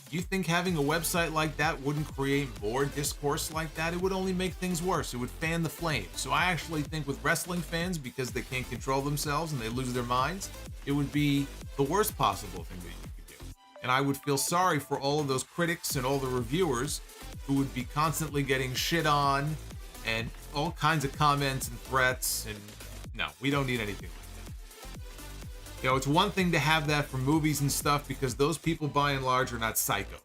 You think having a website like that wouldn't create more discourse like that? It would only make things worse. It would fan the flame. So I actually think with wrestling fans, because they can't control themselves and they lose their minds, it would be the worst possible thing that you could do. And I would feel sorry for all of those critics and all the reviewers who would be constantly getting shit on and all kinds of comments and threats. And no, we don't need anything like that. You know, it's one thing to have that for movies and stuff because those people by and large are not psycho.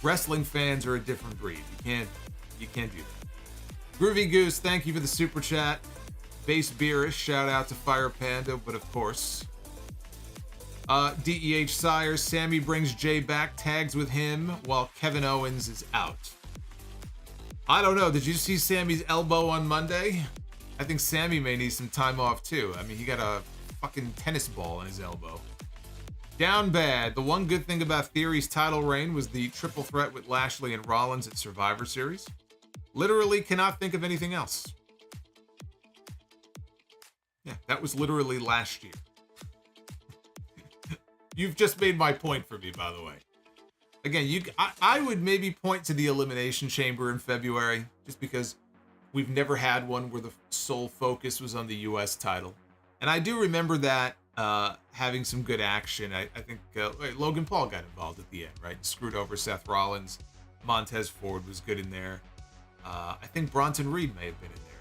Wrestling fans are a different breed. You can't do that. Groovy Goose, thank you for the super chat. Base Beerish, shout out to Fire Panda, but of course. DEH Sires, Sammy brings Jay back, tags with him while Kevin Owens is out. I don't know, did you see Sammy's elbow on Monday? I think Sammy may need some time off too. I mean, he got a fucking tennis ball in his elbow. Down bad. The one good thing about Theory's title reign was the triple threat with Lashley and Rollins at Survivor Series. Literally cannot think of anything else. Yeah, that was literally last year. You've just made my point for me, by the way. Again, I would maybe point to the Elimination Chamber in February, just because we've never had one where the sole focus was on the U.S. title. And I do remember that having some good action. I think Logan Paul got involved at the end, right? Screwed over Seth Rollins. Montez Ford was good in there. I think Bronson Reed may have been in there.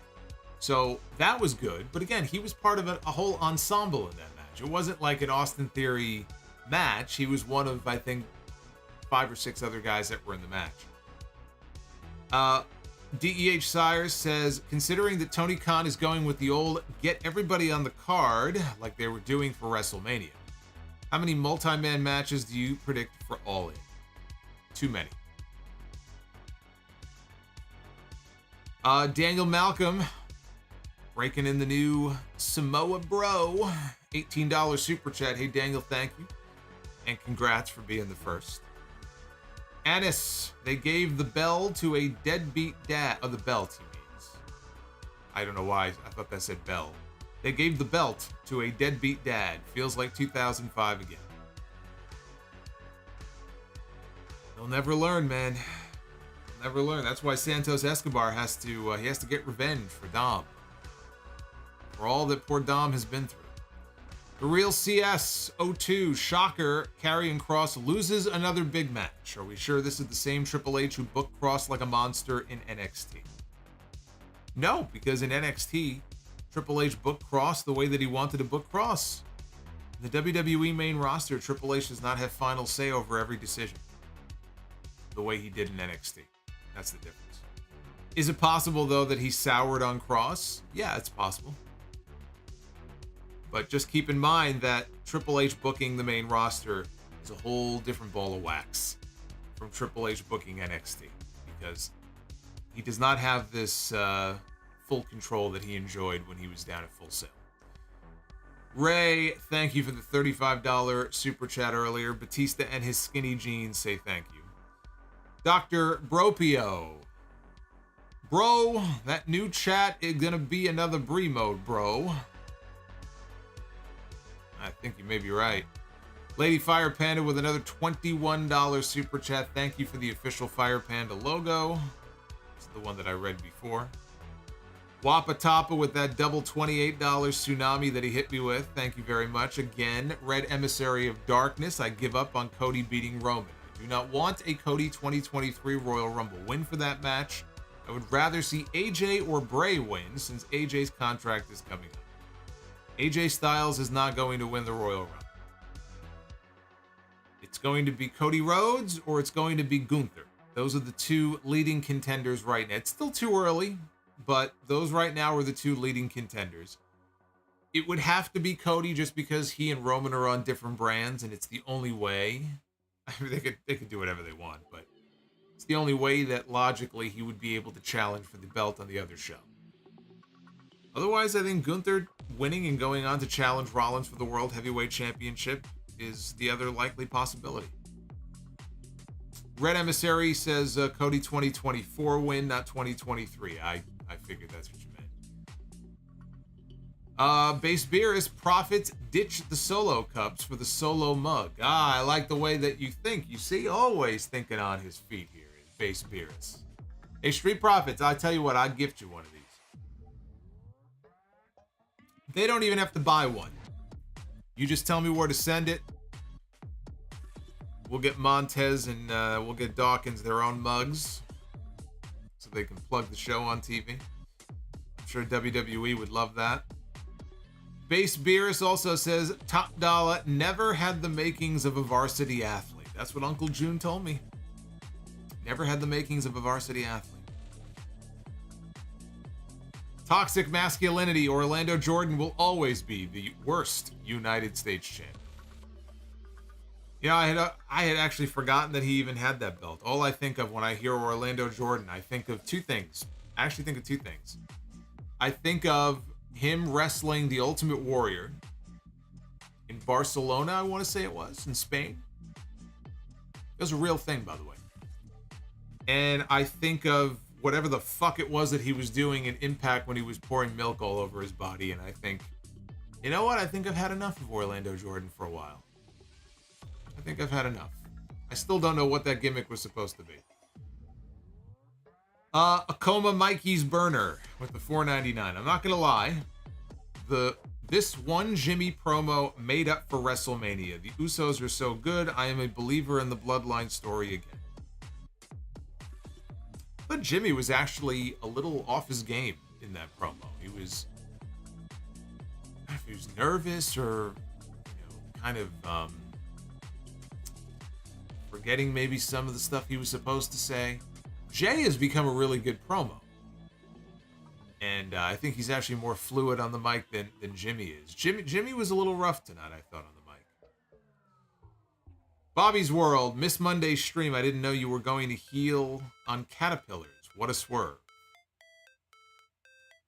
So that was good. But again, he was part of a whole ensemble in that match. It wasn't like an Austin Theory match. He was one of, I think, 5 or 6 other guys that were in the match. DEH Sires says, considering that Tony Khan is going with the old get everybody on the card like they were doing for WrestleMania, how many multi-man matches do you predict for All In? Too many. Daniel Malcolm breaking in the new Samoa BRO $18 super chat. Hey Daniel, thank you and congrats for being the first. Anis, they gave the bell to a deadbeat dad. Oh, the belt, he means. I don't know why. I thought that said bell. They gave the belt to a deadbeat dad. Feels like 2005 again. They'll never learn, man. They'll never learn. That's why Santos Escobar has to get revenge for Dom. For all that poor Dom has been through. The Real CS02, shocker, Karrion Kross loses another big match. Are we sure this is the same Triple H who booked Kross like a monster in NXT? No, because in NXT, Triple H booked Kross the way that he wanted to book Kross. In the WWE main roster, Triple H does not have final say over every decision the way he did in NXT. That's the difference. Is it possible, though, that he soured on Kross? Yeah, it's possible. But just keep in mind that Triple H booking the main roster is a whole different ball of wax from Triple H booking NXT, because he does not have this full control that he enjoyed when he was down at Full Sail. Ray, thank you for the $35 super chat earlier. Batista and his skinny jeans say thank you. Dr. Bropio. Bro, that new chat is gonna be another Brie mode, bro. I think you may be right. Lady Fire Panda with another $21 super chat. Thank you for the official Fire Panda logo. It's the one that I read before. Wappa Tapa with that double $28 tsunami that he hit me with. Thank you very much. Again, Red Emissary of Darkness. I give up on Cody beating Roman. I do not want a Cody 2023 Royal Rumble win for that match. I would rather see AJ or Bray win since AJ's contract is coming up. AJ Styles is not going to win the Royal Rumble. It's going to be Cody Rhodes or it's going to be Gunther. Those are the two leading contenders right now. It's still too early, but those right now are the two leading contenders. It would have to be Cody just because he and Roman are on different brands and it's the only way. I mean, they could do whatever they want, but it's the only way that logically he would be able to challenge for the belt on the other show. Otherwise, I think Gunther winning and going on to challenge Rollins for the World Heavyweight Championship is the other likely possibility. Red Emissary says Cody 2024 win, not 2023. I figured that's what you meant. Base Beerus, Profits ditch the solo cups for the solo mug. I like the way that you think. You see, always thinking on his feet here is Base Beerus. Hey, Street Profits, I tell you what, I'd gift you one of these. They don't even have to buy one. You just tell me where to send it. We'll get Montez and we'll get Dawkins their own mugs so they can plug the show on TV. I'm sure WWE would love that. Base Beerus also says, Top Dollar never had the makings of a varsity athlete. That's what Uncle June told me. Never had the makings of a varsity athlete. Toxic Masculinity, Orlando Jordan will always be the worst United States champion. You know, I had actually forgotten that he even had that belt. All I think of when I hear Orlando Jordan, I think of two things. I actually think of two things. I think of him wrestling the Ultimate Warrior in Barcelona, I want to say it was, in Spain. It was a real thing, by the way. And I think of whatever the fuck it was that he was doing in Impact when he was pouring milk all over his body. And I think, you know what? I think I've had enough of Orlando Jordan for a while. I think I've had enough. I still don't know what that gimmick was supposed to be. Akoma Mikey's Burner with the $4.99. I'm not gonna lie. This one Jimmy promo made up for WrestleMania. The Usos are so good. I am a believer in the Bloodline story again. But Jimmy was actually a little off his game in that promo. He was nervous or, kind of forgetting maybe some of the stuff he was supposed to say. Jey has become a really good promo. And I think he's actually more fluid on the mic than Jimmy is. Jimmy was a little rough tonight, I thought, on the mic. Bobby's World, Miss Monday's stream. I didn't know you were going to heel on Caterpillars. What a swerve.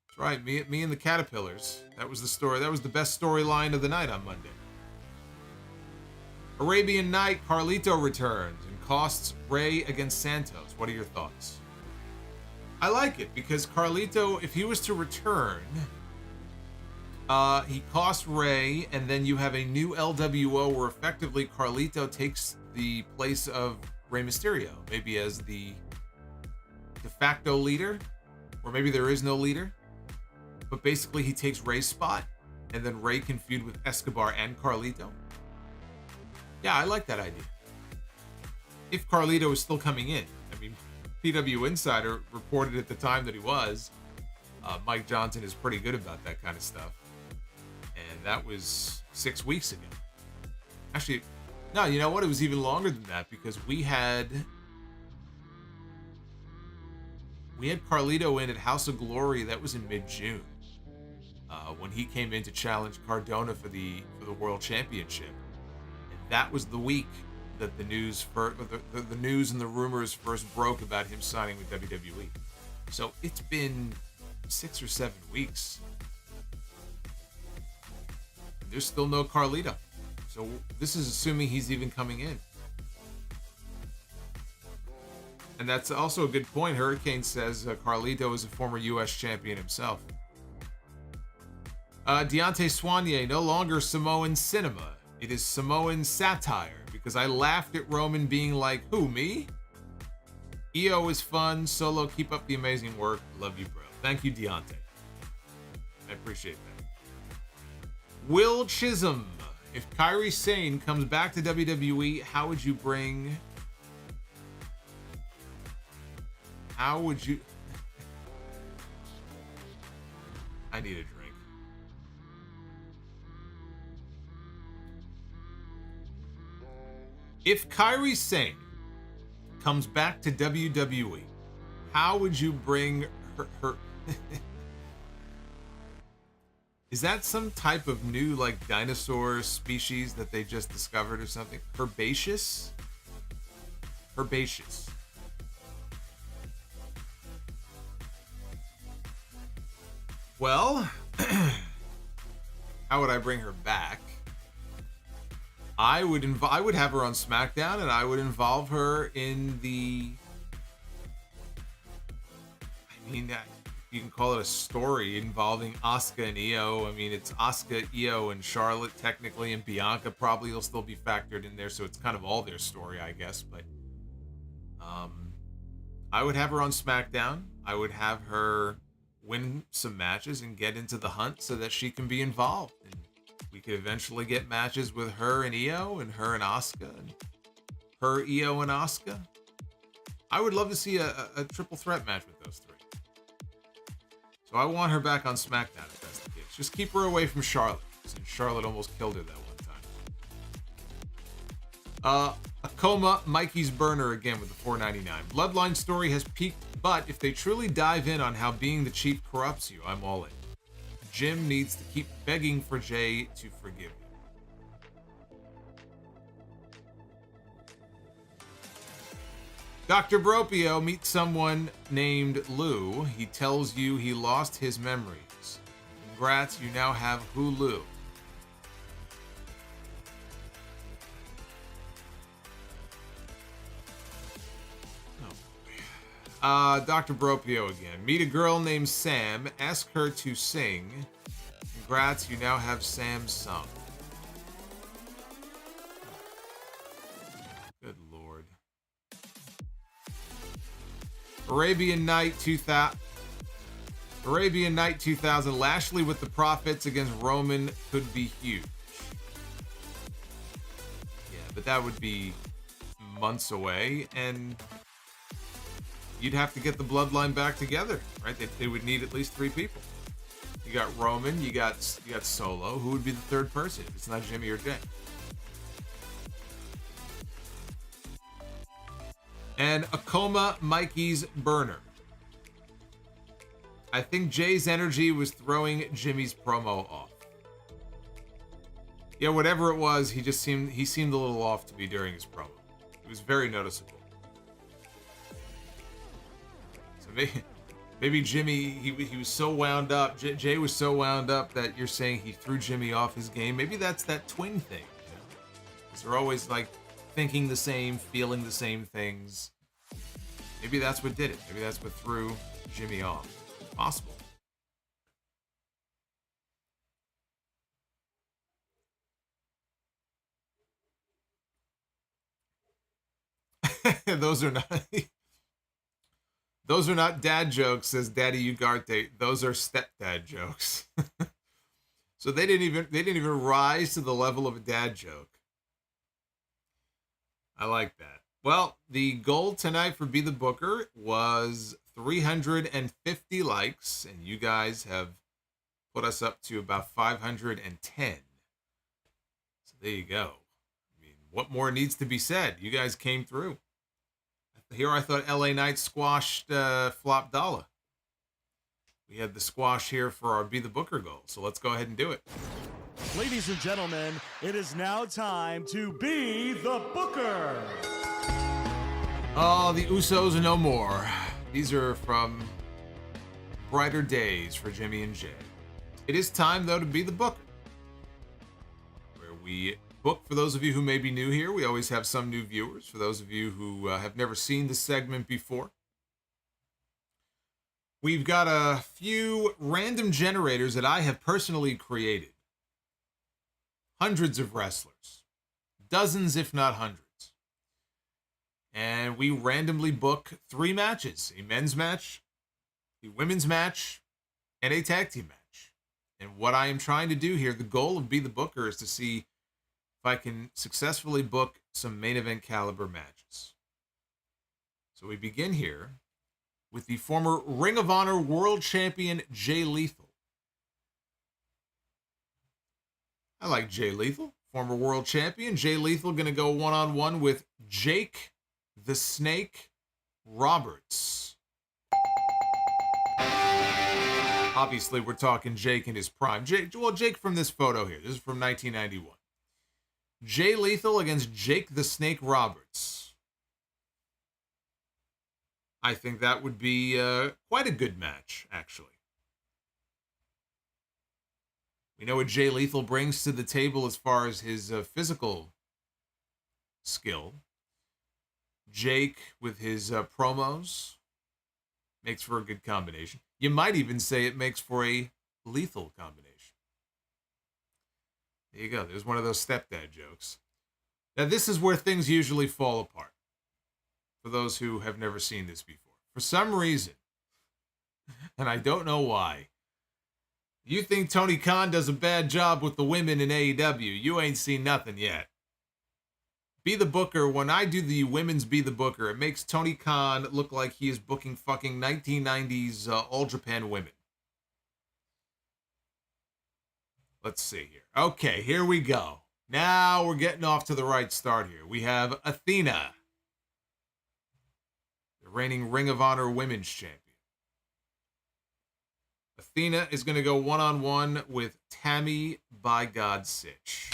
That's right, me and the Caterpillars. That was the story. That was the best storyline of the night on Monday. Arabian Night, Carlito returns and costs REY against Santos. What are your thoughts? I like it because Carlito, if he was to return, he costs REY, and then you have a new LWO where effectively Carlito takes the place of Rey Mysterio, maybe as the de facto leader, or maybe there is no leader, but basically he takes Rey's spot, and then Rey can feud with Escobar and Carlito. Yeah, I like that idea. If Carlito is still coming in. I mean, PW Insider reported at the time that he was. Mike Johnson is pretty good about that kind of stuff. And that was 6 weeks ago. Actually, no, you know what? It was even longer than that because we had Carlito in at House of Glory. That was in mid-June when he came in to challenge Cardona for the World Championship. And that was the week that the news and the rumors first broke about him signing with WWE. So it's been 6 or 7 weeks. There's still no Carlito. So this is assuming he's even coming in. And that's also a good point. Hurricane says Carlito is a former U.S. champion himself. Deontay Soigné, no longer Samoan cinema. It is Samoan satire because I laughed at Roman being like, who, me? Iyo is fun. Solo, keep up the amazing work. Love you, bro. Thank you, Deontay. I appreciate that. Will Chisholm, if Kairi Sane comes back to WWE, how would you bring... How would you... I need a drink. If Kairi Sane comes back to WWE, how would you bring her Is that some type of new, like, dinosaur species that they just discovered or something? Herbaceous? Herbaceous. Well, how would I bring her back? I would have her on SmackDown, and I would involve her in the... I mean, you can call it a story involving Asuka and Iyo. I mean, it's Asuka, Iyo, and Charlotte technically, and Bianca probably will still be factored in there, so it's kind of all their story, I guess. But I would have her on SmackDown. I would have her win some matches and get into the hunt so that she can be involved. And we could eventually get matches with her and Iyo, and her and Asuka, and her, Iyo, and Asuka. I would love to see a triple threat match with those three. So I want her back on SmackDown if that's the case. Just keep her away from Charlotte, since Charlotte almost killed her that one time. Akoma, Mikey's burner again with the $4.99. Bloodline story has peaked, but if they truly dive in on how being the chief corrupts you, I'm all in. Jim needs to keep begging for Jey to forgive him. Dr. Bropio meets someone named Lou. He tells you he lost his memories. Congrats, you now have Hulu. Dr. Bropio again. Meet a girl named Sam. Ask her to sing. Congrats, you now have Sam sung. Good Lord. Arabian Night 2000. Arabian Night 2000. Lashley with the Profits against Roman could be huge. Yeah, but that would be months away, and you'd have to get the Bloodline back together, right? They would need at least 3 people. You got Roman, you got Solo. Who would be the third person if it's not Jimmy or Jey? And Akoma, Mikey's burner. I think Jay's energy was throwing Jimmy's promo off. Yeah, whatever it was, he seemed a little off to me during his promo. It was very noticeable. So maybe Jimmy, he was so wound up. Jay was so wound up that you're saying he threw Jimmy off his game. Maybe that's that twin thing. You know? 'Cause they're always like thinking the same, feeling the same things. Maybe that's what did it. Maybe that's what threw Jimmy off. Possible. Those are not dad jokes, says Daddy Ugarte. Those are stepdad jokes. So they didn't even rise to the level of a dad joke. I like that. Well, the goal tonight for Be the Booker was 350 likes, and you guys have put us up to about 510. So there you go. I mean, what more needs to be said? You guys came through. Here I thought LA Knight squashed Flop Dollar. We had the squash here for our Be the Booker goal, so let's go ahead and do it. Ladies and gentlemen, it is now time to Be the Booker. Oh, the Usos are no more. These are from brighter days for Jimmy and Jey. It is time, though, to Be the Booker, where we book for those of you who may be new here. We always have some new viewers. For those of you who have never seen this segment before, we've got a few random generators that I have personally created. Hundreds of wrestlers. Dozens, if not hundreds. And we randomly book 3 matches. A men's match, a women's match, and a tag team match. And what I am trying to do here, the goal of Be the Booker, is to see if I can successfully book some main event caliber matches. So we begin here with the former Ring of Honor World Champion, Jay Lethal. I like Jay Lethal, former World Champion. Jay Lethal going to go one-on-one with Jake the Snake Roberts. Obviously, we're talking Jake in his prime. Jake from this photo here. This is from 1991. Jay Lethal against Jake the Snake Roberts. I think that would be quite a good match, actually. We know what Jay Lethal brings to the table as far as his physical skill. Jake, with his promos, makes for a good combination. You might even say it makes for a lethal combination. There you go. There's one of those stepdad jokes. Now, this is where things usually fall apart, for those who have never seen this before. For some reason, and I don't know why, you think Tony Khan does a bad job with the women in AEW. You ain't seen nothing yet. Be the Booker, when I do the women's Be the Booker, it makes Tony Khan look like he is booking fucking 1990s All Japan women. Let's see here. Okay, here we go. Now we're getting off to the right start here. We have Athena, the reigning Ring of Honor Women's Champion. Athena is going to go one-on-one with Tammy by God Sitch.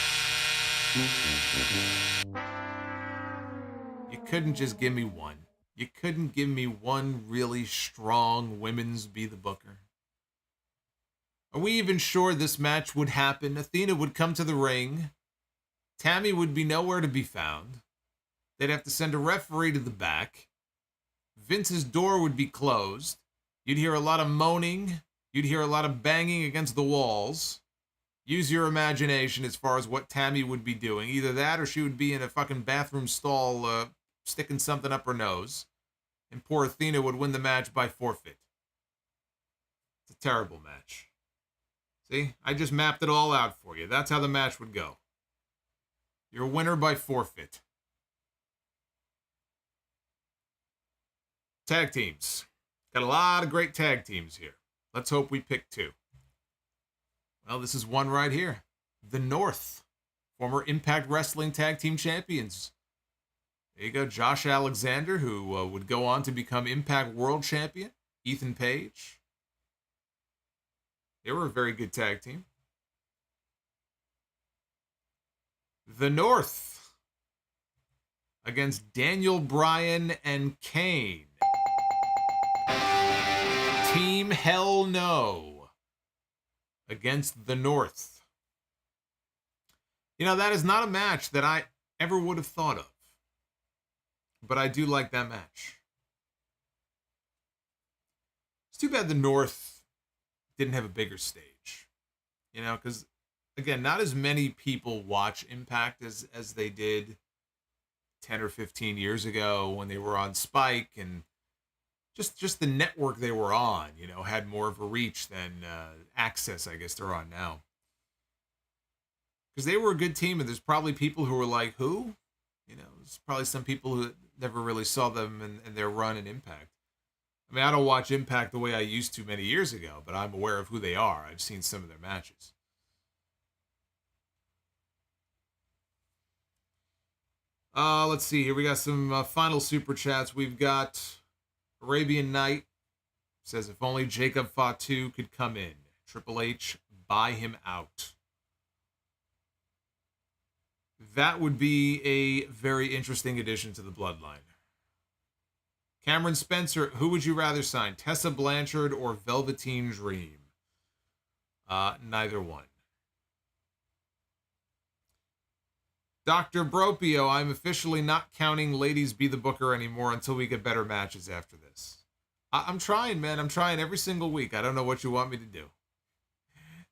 You couldn't just give me one. You couldn't give me one really strong women's Be the Booker. Are we even sure this match would happen? Athena would come to the ring. Tammy would be nowhere to be found. They'd have to send a referee to the back. Vince's door would be closed. You'd hear a lot of moaning. You'd hear a lot of banging against the walls. Use your imagination as far as what Tammy would be doing. Either that or she would be in a fucking bathroom stall sticking something up her nose. And poor Athena would win the match by forfeit. It's a terrible match. See? I just mapped it all out for you. That's how the match would go. You're a winner by forfeit. Tag teams. Got a lot of great tag teams here. Let's hope we pick 2. Well, this is one right here. The North, former Impact Wrestling Tag Team Champions. There you go. Josh Alexander, who would go on to become Impact World Champion. Ethan Page. They were a very good tag team. The North against Daniel Bryan and Kane. Team Hell No against the North. You know, that is not a match that I ever would have thought of. But I do like that match. It's too bad the North didn't have a bigger stage. You know, because, again, not as many people watch Impact as they did 10 or 15 years ago when they were on Spike, and just the network they were on, you know, had more of a reach than Access, I guess they're on now. Because they were a good team, and there's probably people who were like, who? You know, there's probably some people who never really saw them in their run in Impact. I mean, I don't watch Impact the way I used to many years ago, but I'm aware of who they are. I've seen some of their matches. Let's see here. We got some final super chats. We've got Arabian Knight says, if only Jacob Fatu could come in. Triple H, buy him out. That would be a very interesting addition to the Bloodline. Cameron Spencer, who would you rather sign? Tessa Blanchard or Velveteen Dream? Neither one. Dr. Bropio, I'm officially not counting ladies be the booker anymore until we get better matches after this. I'm trying, man. I'm trying every single week. I don't know what you want me to do.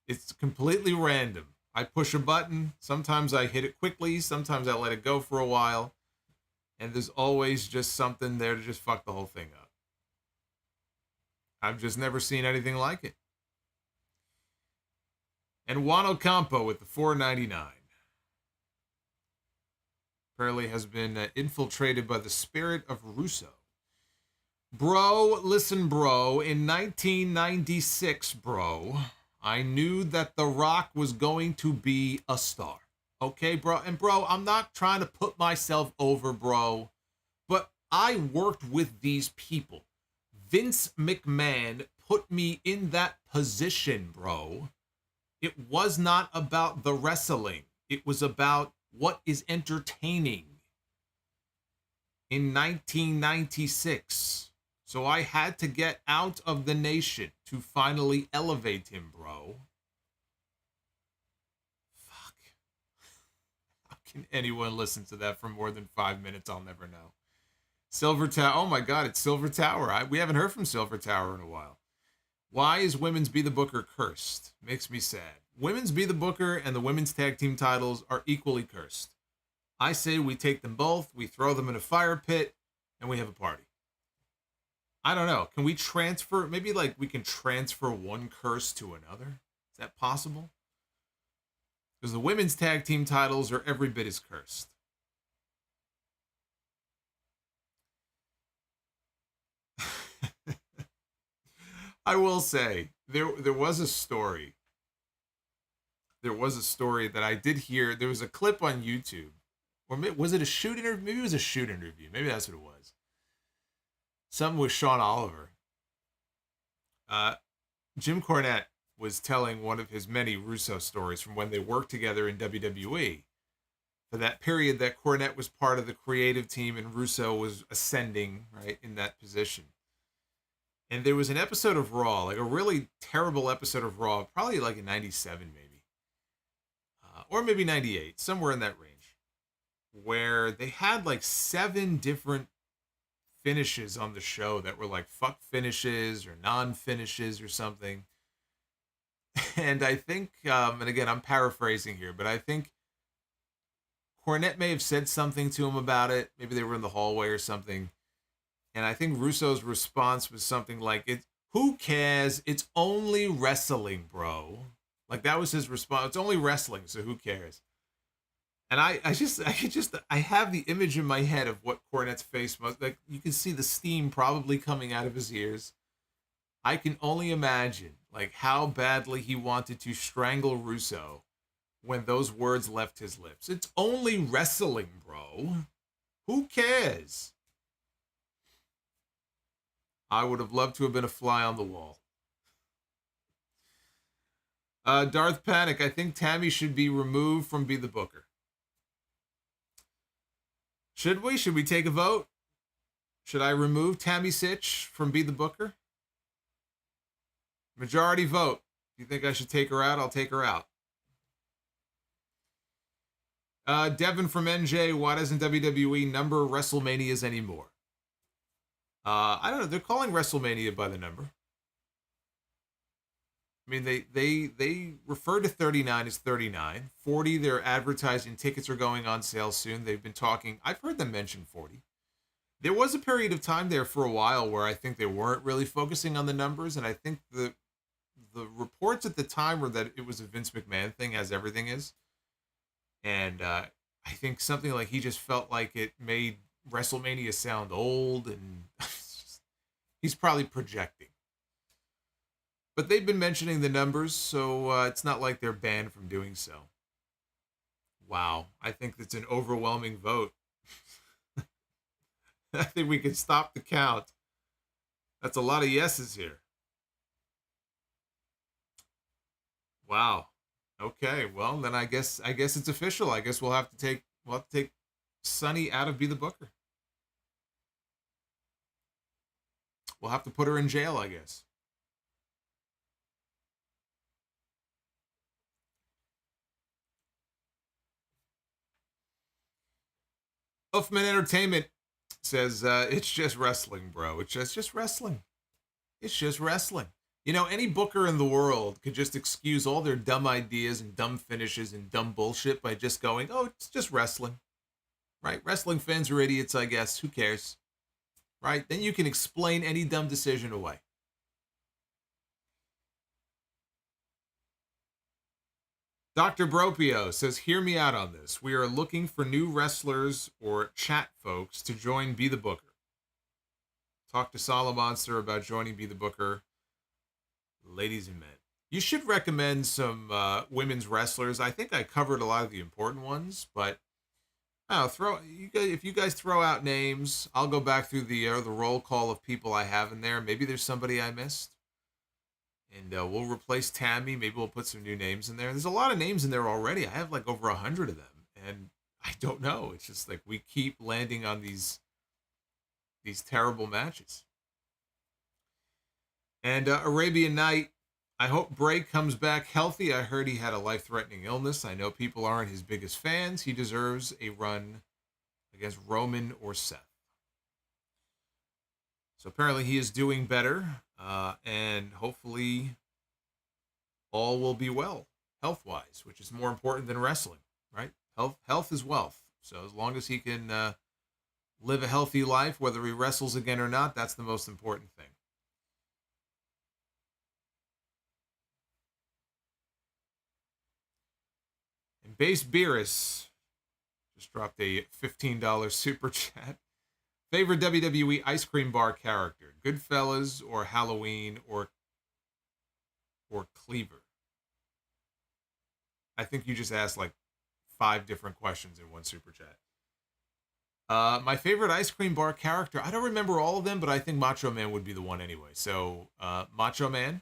It's completely random. I push a button. Sometimes I hit it quickly. Sometimes I let it go for a while. And there's always just something there to just fuck the whole thing up. I've just never seen anything like it. And Juan Ocampo with the $4.99. Apparently has been infiltrated by the spirit of Russo. Bro, listen, bro. In 1996, bro, I knew that The Rock was going to be a star. Okay, bro? And, bro, I'm not trying to put myself over, bro, but I worked with these people. Vince McMahon put me in that position, bro. It was not about the wrestling. It was about what is entertaining. In 1996, so I had to get out of the nation to finally elevate him, bro. Fuck. How can anyone listen to that for more than 5 minutes? I'll never know. Silver Tower. Oh my God, it's Silver Tower. We haven't heard from Silver Tower in a while. Why is Women's Be the Booker cursed? Makes me sad. Women's Be the Booker and the Women's Tag Team titles are equally cursed. I say we take them both, we throw them in a fire pit, and we have a party. I don't know. Can we transfer? Maybe like we can transfer one curse to another? Is that possible? Because the Women's Tag Team titles are every bit as cursed. I will say, there was a story. There was a story that I did hear. There was a clip on YouTube. Or was it a shoot interview? Maybe it was a shoot interview. Maybe that's what it was. Something with Sean Oliver. Jim Cornette was telling one of his many Russo stories from when they worked together in WWE. For that period that Cornette was part of the creative team and Russo was ascending, right, in that position. And there was an episode of Raw, like a really terrible episode of Raw, probably like in 97 maybe. Or maybe 98, somewhere in that range. Where they had like 7 different finishes on the show that were like fuck finishes or non-finishes or something. And I think, and again, I'm paraphrasing here, but I think Cornette may have said something to him about it. Maybe they were in the hallway or something. And I think Russo's response was something like, who cares? It's only wrestling, bro. Like that was his response. It's only wrestling, so who cares? And I have the image in my head of what Cornette's face must like. You can see the steam probably coming out of his ears. I can only imagine like how badly he wanted to strangle Russo when those words left his lips. It's only wrestling, bro. Who cares? I would have loved to have been a fly on the wall. Darth Panic, I think Tammy should be removed from Be the Booker. Should we? Should we take a vote? Should I remove Tammy Sitch from Be the Booker? Majority vote. If you think I should take her out, I'll take her out. Devin from NJ, why doesn't WWE number WrestleManias anymore? I don't know. They're calling WrestleMania by the number. I mean, they refer to 39 as 39. 40, they're advertising tickets are going on sale soon. They've been talking. I've heard them mention 40. There was a period of time there for a while where I think they weren't really focusing on the numbers, and I think the reports at the time were that it was a Vince McMahon thing, as everything is. And I think something like he just felt like it made WrestleMania sound old, and he's probably projecting. But they've been mentioning the numbers, so it's not like they're banned from doing so. Wow, I think that's an overwhelming vote. I think we can stop the count. That's a lot of yeses here. Wow. Okay, well then I guess it's official. I guess we'll have to take Sunny out of Be the Booker. We'll have to put her in jail, I guess. Huffman Entertainment says, it's just wrestling, bro. It's just wrestling. It's just wrestling. You know, any booker in the world could just excuse all their dumb ideas and dumb finishes and dumb bullshit by just going, oh, it's just wrestling. Right? Wrestling fans are idiots, I guess. Who cares? Right? Then you can explain any dumb decision away. Dr. Bropio says, hear me out on this. We are looking for new wrestlers or chat folks to join Be the Booker. Talk to Solomonster about joining Be the Booker. Ladies and men. You should recommend some women's wrestlers. I think I covered a lot of the important ones, but if you guys throw out names, I'll go back through the roll call of people I have in there. Maybe there's somebody I missed. And we'll replace Tammy. Maybe we'll put some new names in there. There's a lot of names in there already. I have like over 100 of them. And I don't know. It's just like we keep landing on these terrible matches. And Arabian Night, I hope Bray comes back healthy. I heard he had a life-threatening illness. I know people aren't his biggest fans. He deserves a run against Roman or Seth. So apparently he is doing better, and hopefully all will be well, health-wise, which is more important than wrestling, right? Health is wealth. So as long as he can live a healthy life, whether he wrestles again or not, that's the most important thing. And Base Beerus just dropped a $15 super chat. Favorite WWE ice cream bar character? Goodfellas or Halloween or Cleaver? I think you just asked like 5 different questions in one super chat. My favorite ice cream bar character? I don't remember all of them, but I think Macho Man would be the one anyway. So Macho Man,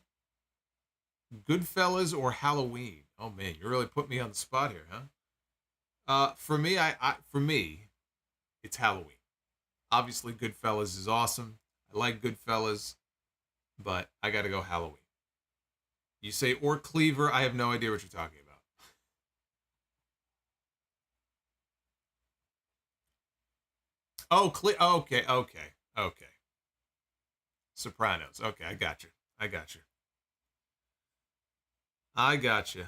Goodfellas or Halloween? Oh man, you really put me on the spot here, huh? For me, it's Halloween. Obviously, Goodfellas is awesome. I like Goodfellas, but I got to go Halloween. You say or Cleaver, I have no idea what you're talking about. Oh, okay. Sopranos. Okay, I got you.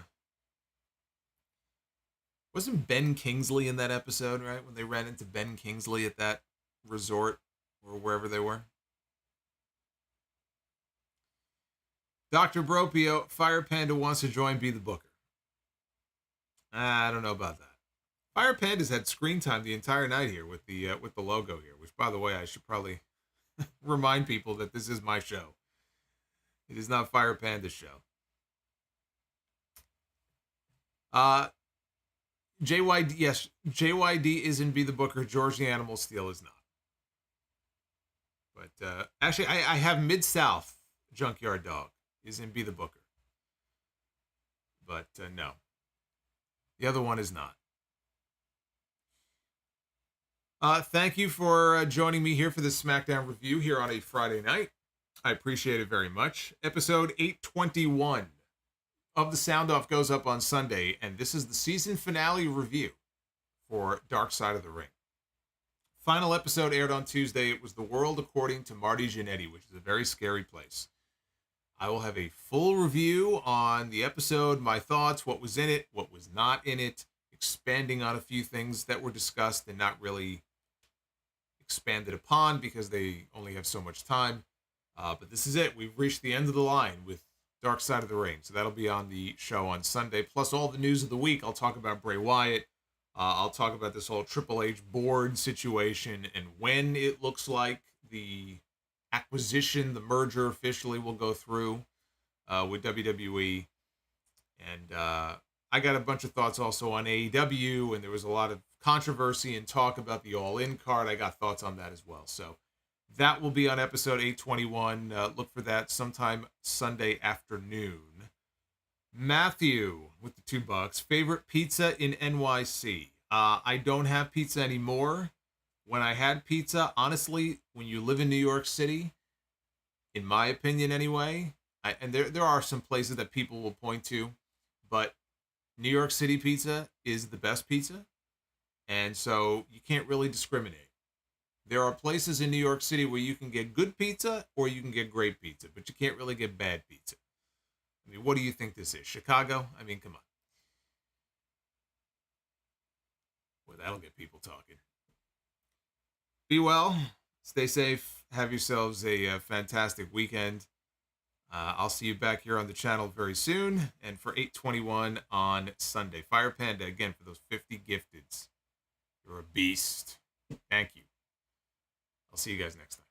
Wasn't Ben Kingsley in that episode, right? When they ran into Ben Kingsley at that resort or wherever they were. Dr. Bropio, Fire Panda wants to join Be the Booker. I don't know about that. Fire Panda's had screen time the entire night here with the logo here, which, by the way, I should probably remind people that this is my show. It is not Fire Panda's show. JYD, yes, JYD is in Be the Booker. George the Animal Steel is not. But actually, I have Mid-South Junkyard Dog is in Be the Booker. But no. The other one is not. Thank you for joining me here for this SmackDown review here on a Friday night. I appreciate it very much. Episode 821 of The Sound Off goes up on Sunday, and this is the season finale review for Dark Side of the Ring. Final episode aired on Tuesday. It was The World According to Marty Jannetty, which is a very scary place. I will have a full review on the episode, my thoughts, what was in it, what was not in it, expanding on a few things that were discussed and not really expanded upon because they only have so much time. But this is it. We've reached the end of the line with Dark Side of the Ring. So that'll be on the show on Sunday. Plus all the news of the week. I'll talk about Bray Wyatt. I'll talk about this whole Triple H board situation and when it looks like the acquisition, the merger officially will go through with WWE. And I got a bunch of thoughts also on AEW, and there was a lot of controversy and talk about the All In card. I got thoughts on that as well. So that will be on episode 821. Look for that sometime Sunday afternoon. Matthew with the $2. Favorite pizza in NYC? I don't have pizza anymore. When I had pizza, honestly, when you live in New York City, in my opinion anyway, and there are some places that people will point to, but New York City pizza is the best pizza. And so you can't really discriminate. There are places in New York City where you can get good pizza or you can get great pizza, but you can't really get bad pizza. I mean, what do you think this is? Chicago? I mean, come on. Well, that'll get people talking. Be well. Stay safe. Have yourselves a fantastic weekend. I'll see you back here on the channel very soon. And for 8/21 on Sunday. Fire Panda, again, for those 50 gifteds. You're a beast. Thank you. I'll see you guys next time.